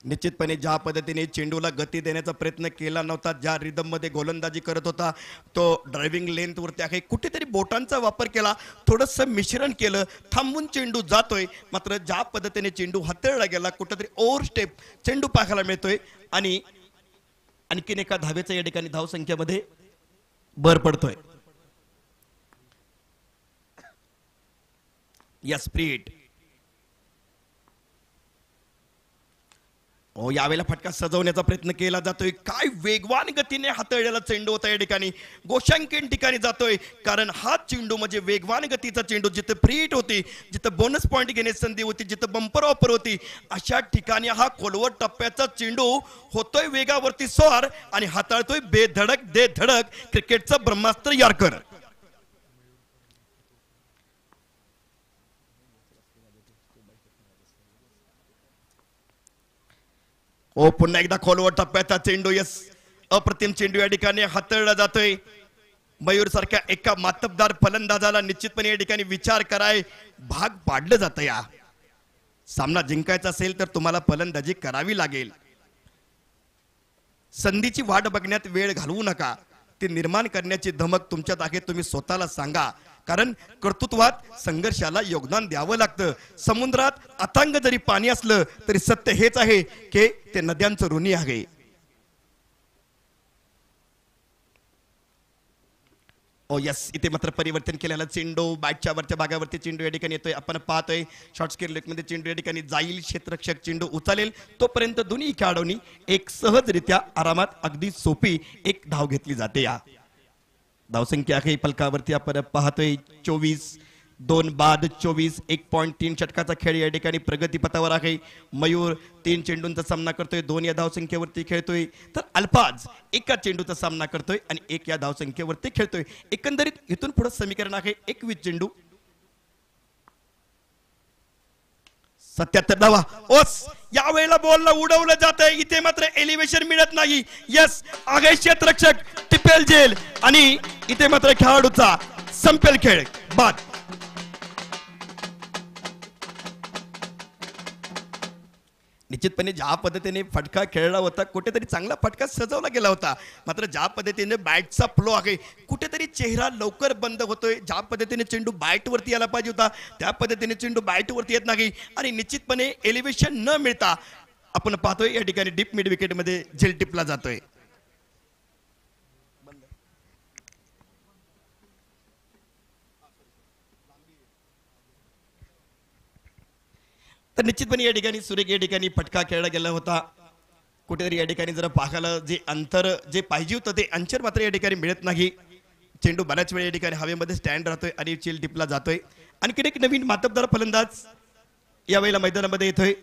निश्चितपणे ज्या पद्धतीने चेंडूला गती देण्याचा प्रयत्न केला नव्हता, ज्या रिदम मध्ये गोलंदाजी करत होता तो ड्रायव्हिंग लेंथ वरती आहे, कुठेतरी बोटांचा वापर केला, थोडंसं मिश्रण केलं, थांबून चेंडू जातोय. मात्र ज्या पद्धतीने चेंडू हाताळला गेला कुठेतरी ओव्हर स्टेप चेंडू पाहायला मिळतोय आणि आणखीन एका धावेचा या ठिकाणी धावसंख्येमध्ये भर पडतोय. या स्प्रिट हो, यावेळेला फटका सजवण्याचा प्रयत्न केला जातोय. काय वेगवान गतीने हाताळलेला चेंडू होता या ठिकाणी, गोशांकीन ठिकाणी जातोय. कारण हा चेंडू म्हणजे वेगवान गतीचा चेंडू, जिथे फ्री हिट होती, जिथे बोनस पॉईंट घेण्याची संधी होती, जिथे बंपर ऑफर होती, अशा ठिकाणी हा खोलवर टप्प्याचा चेंडू होतोय वेगावरती स्वार आणि हाताळतोय बेधडक दे धडक क्रिकेटचा ब्रह्मास्त्र यारकर. ओ पुन्हा एकदा खोलवर टप्प्याचा चेंडू. यस, अप्रतिम चेंडू या ठिकाणी हाताळला जातोय. मयूर सारख्या एका मातबदार फलंदाजाला निश्चितपणे या ठिकाणी विचार कराय भाग पाडलं जातं. या सामना जिंकायचा असेल तर तुम्हाला फलंदाजी करावी लागेल. संधीची वाट बघण्यात वेळ घालवू नका, ती निर्माण करण्याची धमक तुमच्यात आहे, तुम्ही स्वतःला सांगा. कारण कर्तृत्वात संघर्षाला योगदान द्यावं लागतं. समुद्रात अथांग जरी पाणी असलं तरी सत्य हेच आहे की ते नद्यांचं ऋणी आहे. ओ यस, इथे मात्र परिवर्तन केलेला चेंडू बॅटच्या वरच्या भागावरती चेंडू या ठिकाणी येतोय. आपण पाहतोय शॉर्ट स्केल लेग मध्ये चेंडू या ठिकाणी जाईल, क्षेत्ररक्षक चेंडू उचलेल, तोपर्यंत दोन्ही खेळाडूंनी एक सहजरित्या आरामात अगदी सोपी एक धाव घेतली जाते. या धावसंख्या आहे फलकावरती आपण पाहतोय 24, 2 बाद 24, 1.3 षटकाचा खेळ या ठिकाणी प्रगतीपथावर आहे. मयूर 3 चेंडूंचा सामना करतोय, 2 या धावसंख्येवरती खेळतोय, तर अल्फाज एका चेंडूचा सामना करतोय आणि 1 या धावसंख्येवरती खेळतोय. एकंदरीत इथून पुढे समीकरण आहे 21 चेंडू 77 धावा. ओस, या वेळेला बॉलला उडवलं जात आहे. इथे मात्र एलिव्हेशन मिळत नाही. यस, आगे क्षेत्ररक्षक टिपेल जेल आणि इथे मात्र खेळाडूचा संपेल खेळ बाद. निश्चितपणे ज्या पद्धतीने फटका खेळला होता कुठेतरी चांगला फटका सजवला गेला होता. मात्र ज्या पद्धतीने बॅटचा फ्लो आहे कुठेतरी चेहरा लवकर बंद होतोय. ज्या पद्धतीने चेंडू बॅट वरती यायला पाहिजे होता त्या पद्धतीने चेंडू बॅट वरती येत नाही आणि निश्चितपणे एलिव्हेशन न मिळता आपण पाहतोय या ठिकाणी डीप मिड विकेट मध्ये झेल टिपला जातोय. तर निश्चितपणे या ठिकाणी सुरेख या ठिकाणी फटका खेळला गेला होता. कुठेतरी या ठिकाणी जरा पाहायला जे अंतर जे पाहिजे होतं ते अंतर मात्र या ठिकाणी मिळत नाही. चेंडू बऱ्याच वेळ या ठिकाणी हवेमध्ये स्टँड राहतोय आणि चेल टिपला जातोय. आणखी एक नवीन मातबदार फलंदाज यावेळेला मैदानामध्ये येतोय,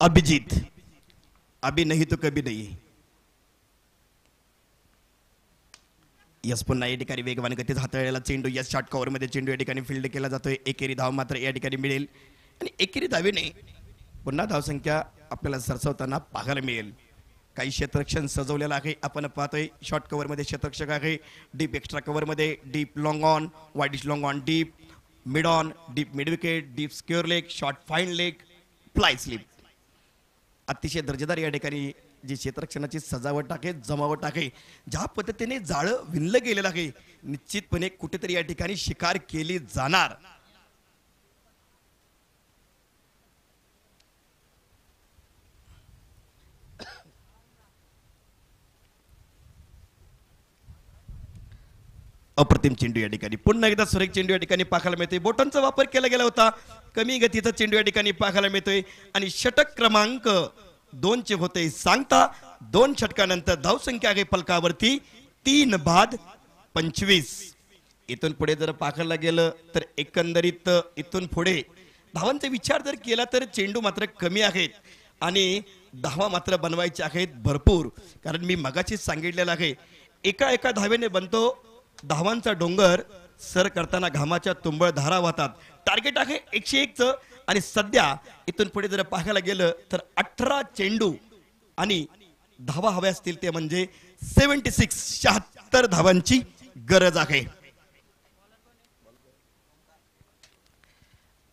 अभिजित. अभी नहीं तो कभी नहीं. यस, पुन्हा या ठिकाणी वेगवान गतीत हाताळलेला चेंडू. यस, शॉर्ट कव्हर मध्ये चेंडू या ठिकाणी फील्ड केला जातोय. एकेरी धाव मात्र या ठिकाणी मिळेल आणि एकेरी धावेने पुन्हा धावसंख्या आपल्याला सरसवताना पाहायला मिळेल. काही क्षेत्ररक्षण सजवलेलं आहे आपण पाहतोय. शॉर्ट कव्हर मध्ये क्षेत्ररक्षक आहे, डीप एक्स्ट्रा कव्हर मध्ये deep long on, widish long on, deep mid on, deep mid wicket, deep square leg, short fine leg, fly slip. अतिशय दर्जेदार या ठिकाणी जी क्षेत्ररक्षणाची सजावट आहे, जमावट आहे, ज्या पद्धतीने जाळं विणलं गेलेलं आहे, निश्चितपणे कुठेतरी या ठिकाणी शिकार केली जाणार. अप्रतिम चेंडू या ठिकाणी पुन्हा एकदा सुरेख चेंडू या ठिकाणी पाहायला मिळतोय. बोटांचा वापर केला गेला होता. कमी गतीचा चेंडू या ठिकाणी पाहायला मिळतोय आणि षटक क्रमांक 2 चे होते सांगता. 2 षटकानंतर धावसंख्या आहे फलकावरती 3/25. इथून पुढे जर पाहायला गेलं तर एकंदरीत इथून पुढे धावांचा विचार जर केला तर चेंडू मात्र कमी आहेत आणि धावा मात्र बनवायचे आहेत भरपूर. कारण मी मगाशीच सांगितलेलं आहे एका एका धावेने बनतो धावांचा डोंगर. सर करताना घामाच्या तुंबळ धारा वाहतात. टार्गेट आहे 101चं आणि सध्या इथून पुढे जर पाहायला गेलं तर 18 चेंडू आणि धावा हव्या असतील ते म्हणजे 76 धावांची गरज आहे.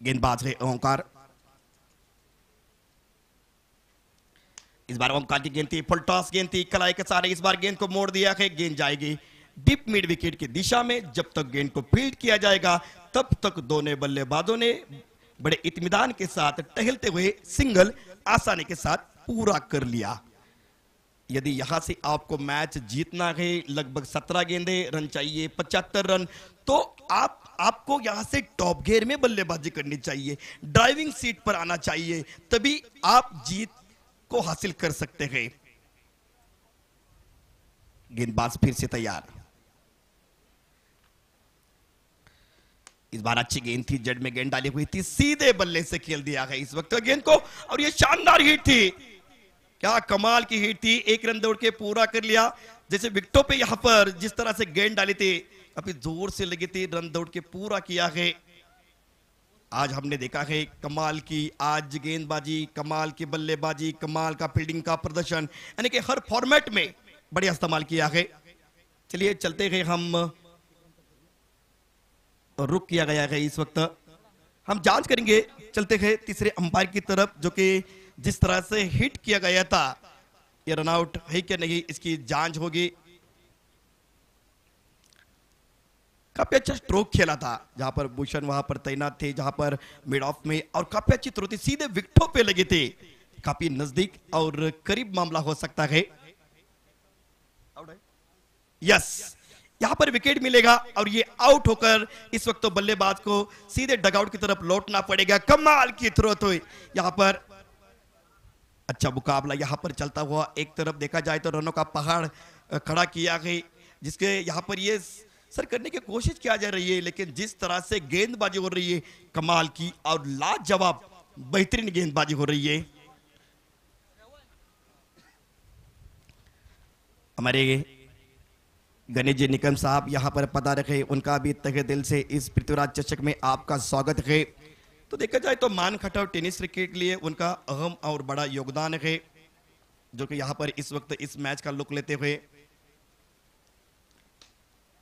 गेंदबाज है ओंकार. इस बार ओंकार की गेंद थी फुल टॉस गेंद थी कलाई के सारे. इस बार गेंद को मोड़ दिया है. गेंद जाएगी डीप मिड विकेट की दिशा में. जब तक गेंद को फील्ड किया जाएगा तब तक दोनों बल्लेबाजों ने बड़े इत्मीनान के साथ टहलते हुए सिंगल आसानी के साथ पूरा कर लिया. यदि यहां से आपको मैच जीतना है लगभग 17 गेंदे रन चाहिए 75 रन तो आपको यहां से टॉप गियर में बल्लेबाजी करनी चाहिए. ड्राइविंग सीट पर आना चाहिए तभी आप जीत को हासिल कर सकते हैं. गेंदबाज फिर से तैयार. इस बार अच्छी गेंद थी. जड़ में गेंद डाली हुई थी. सीधे बल्ले से खेल दिया है इस वक्त गेंद को और यह शानदार हिट थी. क्या कमाल की हिट थी. 1 रन दौड़ के पूरा कर लिया. जैसे विकेटों पे यहां पर जिस तरह से गेंद डाली थी काफी जोर से लगी थी. रन दौड़ के पूरा किया है. आज हमने देखा है कमाल की आज गेंदबाजी कमाल की बल्लेबाजी कमाल का फील्डिंग का प्रदर्शन यानी कि हर फॉर्मेट में बढ़िया इस्तेमाल किया है. चलिए चलते गए हम. रुक किया गया है इस वक्त. हम जांच करेंगे. चलते गए तीसरे अंपायर की तरफ जो कि जिस तरह से हिट किया गया था ये रन आउट है क्या नहीं इसकी जांच होगी. काफी अच्छा स्ट्रोक खेला था जहां पर भूषण वहां पर तैनात थे जहां पर मिड ऑफ में और काफी अच्छी थ्रो थी. सीधे विकेटों पे लगे थे. काफी नजदीक और करीब मामला हो सकता है. यस यहां पर विकेट मिलेगा और ये आउट होकर इस वक्त तो बल्लेबाज को सीधे डगआउट की तरफ लौटना पड़ेगा. कमाल की थ्रो तो यहां पर अच्छा मुकाबला यहां पर चलता हुआ. एक तरफ देखा जाए तो रनों का पहाड़ खड़ा किया है जिसके यहां पर ये सर करने की कोशिश किया जा रही है लेकिन जिस तरह से गेंदबाजी हो रही है कमाल की और लाजवाब बेहतरीन गेंदबाजी हो रही है. हमारे गणेश जी निकम साहब यहां पर पधारे हैं. उनका भी तहे दिल से इस पृथ्वीराज चषक में आपका स्वागत है. तो देखा जाए तो मान खटाव टेनिस क्रिकेट के लिए उनका अहम और बड़ा योगदान है जो कि यहां पर इस वक्त इस मैच का लुक लेते हुए.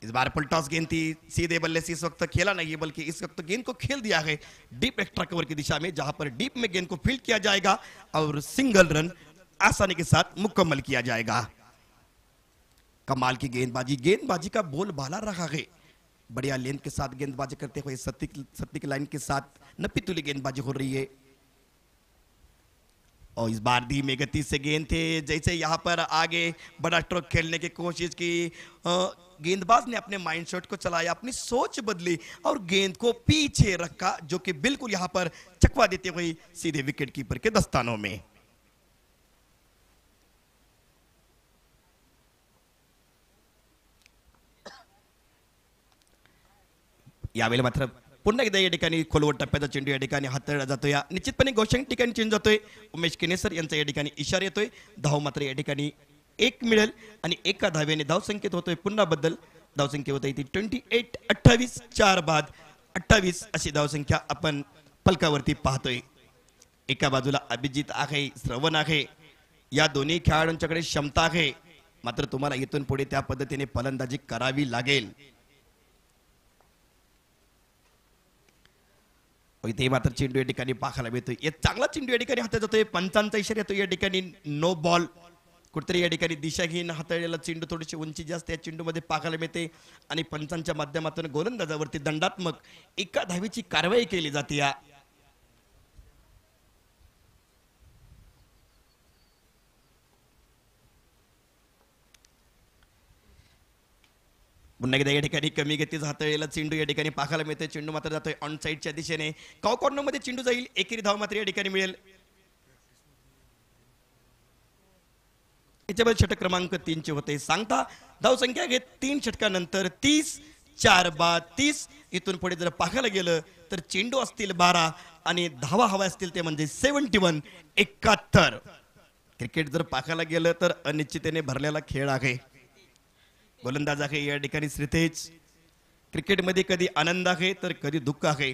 इस बार फुल टॉस गेंद थी. सीधे बल्ले से इस वक्त खेला नहीं बल्कि इस वक्त गेंद को खेल दिया है डीप एक्स्ट्रा कवर की दिशा में जहां पर डीप में गेंद को फील्ड किया जाएगा और सिंगल रन आसानी के साथ मुकम्मल किया जाएगा. कमाल की गेंदबाजी का बोल बाला रहा है. बढ़िया लेंथ के साथ गेंदबाजी करते हुए सत्ती की लाइन के साथ नपी तुली गेंदबाजी हो रही है. और इस बार धीमे गति से गेंद थे जैसे यहां पर आगे बड़ा स्ट्रोक खेलने की कोशिश की. गेंदबाज ने अपने माइंड शॉट को चलाया अपनी सोच बदली और गेंद को पीछे रखा जो कि बिल्कुल यहां पर चकवा देते हुए सीधे विकेट कीपर के दस्तानों में. यावेळी मात्र पुन्हा एकदा या ठिकाणी खोलवर टप्प्याचा चेंडू या ठिकाणी हाताळला जातोय. निश्चितपणे गोषण ठिकाणी चेंज जातोय. उमेश केनेसर यांचा या ठिकाणी इशारा येतोय. धाव मात्र या ठिकाणी 1 मिळेल आणि एका धावेने धाव संख्येत होतोय पुन्हा बद्दल. धावसंख्या होत ती 28 28 4 बाद 28 अशी धावसंख्या आपण फलकावरती पाहतोय. एका बाजूला अभिजित आहे श्रवण आहे. या दोन्ही खेळाडूंच्याकडे क्षमता आहे मात्र तुम्हाला इथून पुढे त्या पद्धतीने फलंदाजी करावी लागेल. इथे मात्र चेंडू या ठिकाणी पाहायला मिळतोय. एक चांगला चेंडू या ठिकाणी हातात जातोय. पंचांचा इशारा येतो या ठिकाणी नो बॉल. कुठेतरी या ठिकाणी दिशाहीन हाताळलेला चेंडू थोडीशी उंची जास्त या चेंडूमध्ये पाहायला मिळते आणि पंचांच्या माध्यमातून गोलंदाजावरती दंडात्मक एका धावेची कारवाई केली जाते. या पुन्हा एकदा या ठिकाणी कमी गतीचा हाताळलेला चेंडू या ठिकाणी पाहायला मिळतोय. चेंडू मात्र जातोय ऑन साईडच्या दिशेने. कॉ कॉर्नर मध्ये चेंडू जाईल. एकेरी धाव मात्र या ठिकाणी मिळेल. याच्यामध्ये षटक क्रमांक 3 चे होते. सांगता धाव संख्या घेत 3 षटकानंतर 30, 4 बाद 30. इथून पुढे जर पाहायला गेलं तर चेंडू असतील 12 आणि धावा हवा असतील ते म्हणजे 71, 71. क्रिकेट जर पाहायला गेलं तर अनिश्चिततेने भरलेला खेळ आहे. गोलंदाज आहे या ठिकाणी श्रीतेज. क्रिकेटमध्ये कधी आनंद आहे तर कधी दुःख आहे.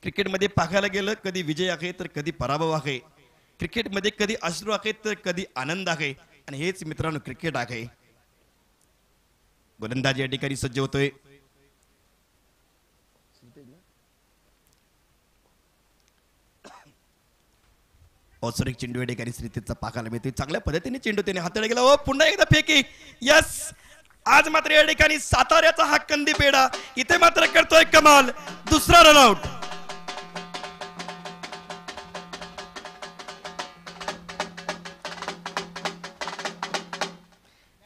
क्रिकेटमध्ये पाहायला गेलं कधी विजय आहे तर कधी पराभव आहे. क्रिकेटमध्ये कधी अश्रू आहे तर कधी आनंद आहे. आणि हेच मित्रांनो क्रिकेट आहे. गोलंदाज या ठिकाणी सज्ज होतोय. ऑसरिक चेंडू या ठिकाणी श्रीतेजचा पाहायला मिळतोय. चांगल्या पद्धतीने चेंडू त्याने हाताळला गेला. ओ पुन्हा एकदा फेकी. यस, आज मात्र या ठिकाणी साताऱ्याचा हा कंदी पेढा इथे मात्र करतोय कमाल. दुसरा रनआउट.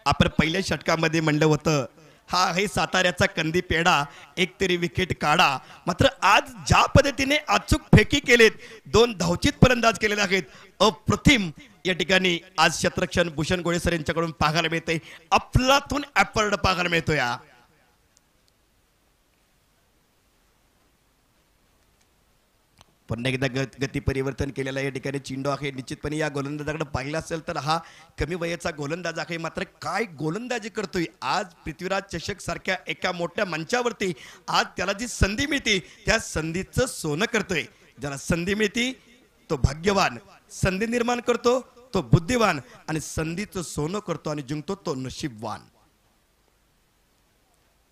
आपण पहिल्या षटकामध्ये म्हणलं होतं हा आहे साताऱ्याचा कंदी पेढा, एक तरी विकेट काढा. मात्र आज ज्या पद्धतीने अचूक फेकी केलेत, 2 धावचित फलंदाज केलेले आहेत, अप्रतिम या ठिकाणी आज क्षेत्ररक्षण भूषण गोळेसर यांच्याकडून पाहायला मिळते. अफलातून ऍपर्ड पाहायला मिळतो. या पुन्हा एकदा गती परिवर्तन केलेला या ठिकाणी चेंडू आहे. निश्चितपणे या गोलंदाजाकडे पाहिलं असेल तर हा कमी वयाचा गोलंदाज आहे. मात्र काय गोलंदाजी करतोय आज. पृथ्वीराज चषक सारख्या एका मोठ्या मंचावरती आज त्याला जी संधी मिळते त्या संधीचं सोनं करतोय. ज्याला संधी मिळते तो भाग्यवान, संधी निर्माण करतो तो बुद्धिवान, आणि संधीचं सोनं करतो आणि जिंकतो तो नशीबवान.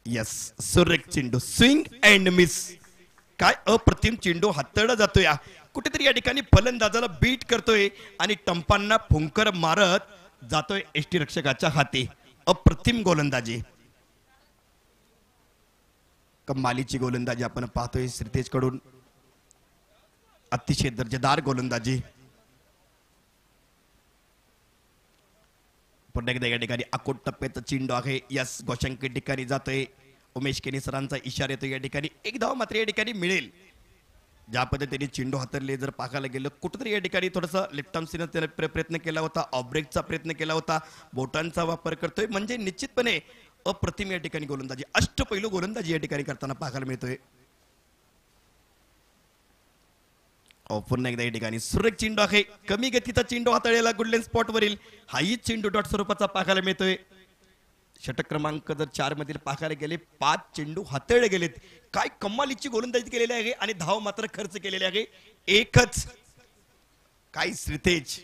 यस, सुरेख चेंडू, स्विंग अँड मिस. काय अप्रतिम चेंडू हाताळला जातोय. कुठेतरी या ठिकाणी फलंदाजाला बीट करतोय आणि टंपांना फुंकर मारत जातोय एष्टी रक्षकाच्या हाती. अप्रतिम गोलंदाजी, कमालीची गोलंदाजी आपण पाहतोय श्रीतेज कडून. अतिशय दर्जेदार गोलंदाजी. पुन्हा एकदा या ठिकाणी अकोट टप्प्याचा चेंडू आहे. यस, गोशांकी ठिकाणी जातोय. उमेश केनी सरांचा इशारा येतो. या ठिकाणी एक धाव मात्र या ठिकाणी मिळेल. ज्या पद्धतीने चेंडू हातरले जर पाहायला गेलं कुठेतरी या ठिकाणी थोडासा लेफ्ट आर्मसीनं त्याने प्रयत्न केला होता, ऑफ ब्रेकचा प्रयत्न केला होता, बोटांचा वापर करतोय. म्हणजे निश्चितपणे अप्रतिम या ठिकाणी गोलंदाजी, अष्टपैलू गोलंदाजी या ठिकाणी करताना पाहायला मिळतोय. पुन्हा एकदा या ठिकाणी सुरेख चेंडू आहे. कमी गतीचा चेंडू हाताळलेला गुडलेन स्पॉट वरील हाही चेंडू डॉट स्वरूपाचा पाहायला मिळतोय. षटक क्रमांक जर 4 मधील पाहायला गेले 5 चेंडू हाताळले गेलेत. काय कमालीची गोलंदाजी केलेली आहे आणि धाव मात्र खर्च केलेली आहे एकच. काय श्रीतेज,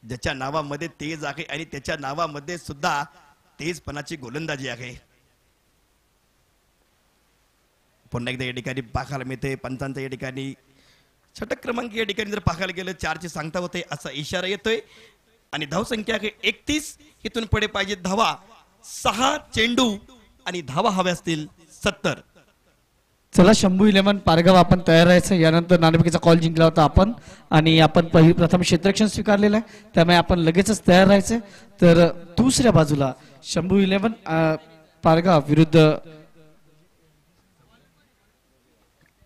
ज्याच्या नावामध्ये तेज आहे आणि त्याच्या नावामध्ये सुद्धा तेजपणाची गोलंदाजी आहे. पुन्हा एकदा या ठिकाणी पाहायला मिळते. पंचांचा या ठिकाणी षटक क्रमांक या ठिकाणी जर पाहायला गेलं 4 ची सांगता होते असा इशारा येतोय. आणि धाव संख्या आहे 31. इथून पुढे पाहिजे धावा 6 चेंडू आणि धावा हव्या असतील 70. चला, शंभू 11 पारगाव आपण तयार राहायचं. यानंतर नाणेफेकीचा कॉल जिंकला होता आपण आणि आपण प्रथम क्षेत्ररक्षण स्वीकारलेलं आहे, त्यामुळे आपण लगेचच तयार राहायचं. तर दुसऱ्या बाजूला शंभू 11 पारगाव विरुद्ध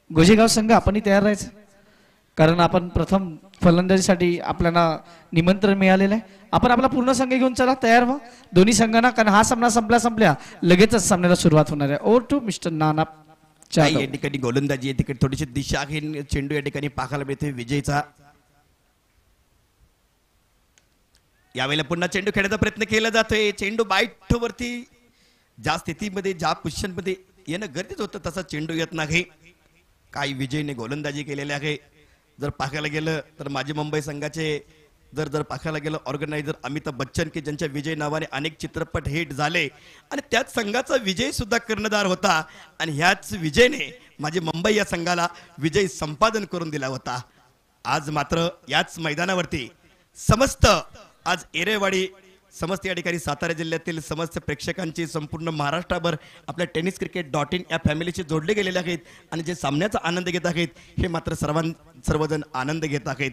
गोजेगाव संघ आपणही तयार राहायचं, कारण आपण प्रथम फलंदाजीसाठी आपल्याला निमंत्रण मिळालेलं आहे. आपण आपला पूर्ण संघ घेऊन चला, तयार व्हा दोन्ही संघांना, कारण हा सामना संपल्या लगेचच सामन्याला सुरुवात होणार आहे. ओव्हर टू मिस्टर नाना. या ठिकाणी गोलंदाजी, या ठिकाणी थोडीशी दिशा आहे. चेंडू या ठिकाणी पाहायला मिळते विजयचा. यावेळेला पुन्हा चेंडू खेळण्याचा प्रयत्न केला जातोय. चेंडू बाईट वरती ज्या स्थितीमध्ये ज्या पोझिशन मध्ये येणं गरजेचं होतं तसा चेंडू येत नाही. काही विजयने गोलंदाजी केलेली आहे. जर पाहायला गेलं तर माजी मुंबई संघाचे जर पाहायला गेलं ऑर्गनायझर अमिताभ बच्चन, की ज्यांच्या विजय नावाने अनेक चित्रपट हिट झाले आणि त्याच संघाचा विजय सुद्धा कर्णधार होता आणि ह्याच विजयने माझी मुंबई या संघाला विजय संपादन करून दिला होता. आज मात्र याच मैदानावरती समस्त आज एरेवाडी समस्त या ठिकाणी सातारा जिल्ह्यातील समस्त प्रेक्षकांची संपूर्ण महाराष्ट्रभर आपल्या tenniscricket.in या फॅमिलीशी जोडले गेलेले आहेत आणि जे सामन्याचा आनंद घेत आहेत हे मात्र सर्वजण आनंद घेत आहेत.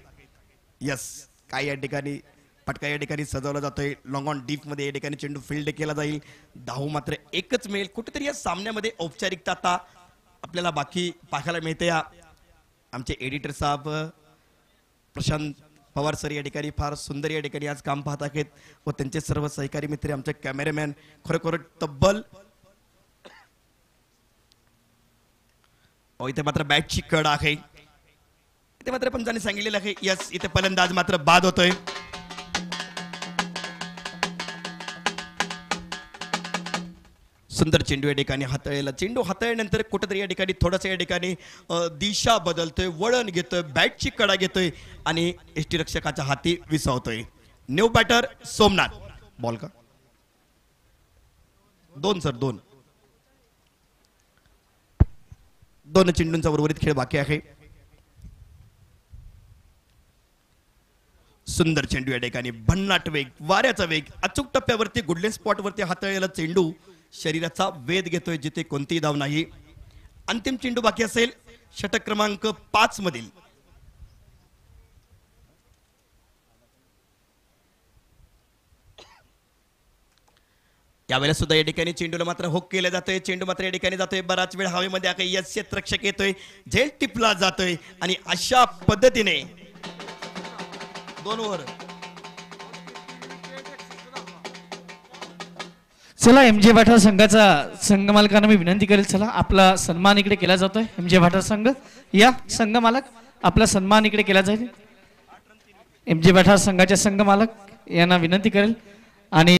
यस, काय या ठिकाणी फटका या ठिकाणी सजवला जातोय. लॉंग ऑन डीप मध्ये या ठिकाणी चेंडू फील्ड केला जाईल. धाव मात्र एकच मिळेल. कुठेतरी या सामन्यामध्ये औपचारिकता आता आपल्याला बाकी पाहायला मिळते. आमचे एडिटर साहेब प्रशांत पवार सर या ठिकाणी फार सुंदर या ठिकाणी आज काम पाहत आहेत व त्यांचे सर्व सहकारी मित्र आमचे कॅमेरामॅन खरोखर तब्बल. इथे मात्र बॅटची कड आहे. इथे मात्र पंचाने सांगितलेलं आहे यस इथे फलंदाज मात्र बाद होतोय. सुंदर चेंडू या ठिकाणी हाताळलेला. चेंडू हाताळल्यानंतर कुठेतरी या ठिकाणी थोडंसं या ठिकाणी दिशा बदलतोय, वळण घेतोय, बॅटची कडा घेतोय आणि यष्टीरक्षकाच्या हाती विसावतोय. New batter Somnath. बॉल का 2 सर 2 चेंडूंचा उर्वरित खेळ बाकी आहे. सुंदर चेंडू या ठिकाणी भन्नाट वेग, वाऱ्याचा वेग, अचूक टप्प्यावरती गुडले स्पॉट वरती हाताळलेला चेंडू शरीराचा वेध घेतोय जिथे कोणतीही धाव नाही. अंतिम चेंडू बाकी असेल षटक क्रमांक 5 मधील. यावेळेला सुद्धा या ठिकाणी चेंडूला मात्र हुक केलं जातोय. चेंडू मात्र या ठिकाणी जातोय बराच वेळ हवेमध्ये आहे. यस क्षेत्ररक्षक येतोय, झेल टिपला जातोय आणि अशा पद्धतीने 2 ओव्हर. चला एमजे भाटार संघाचा संघ मालकांना मी विनंती करेल, चला आपला सन्मान इकडे केला जातोय. एमजे भाटार संघ या, संघ मालक आपला सन्मान इकडे केला जाईल. एमजे भाटार संघाचे संघ मालक यांना विनंती करेल आणि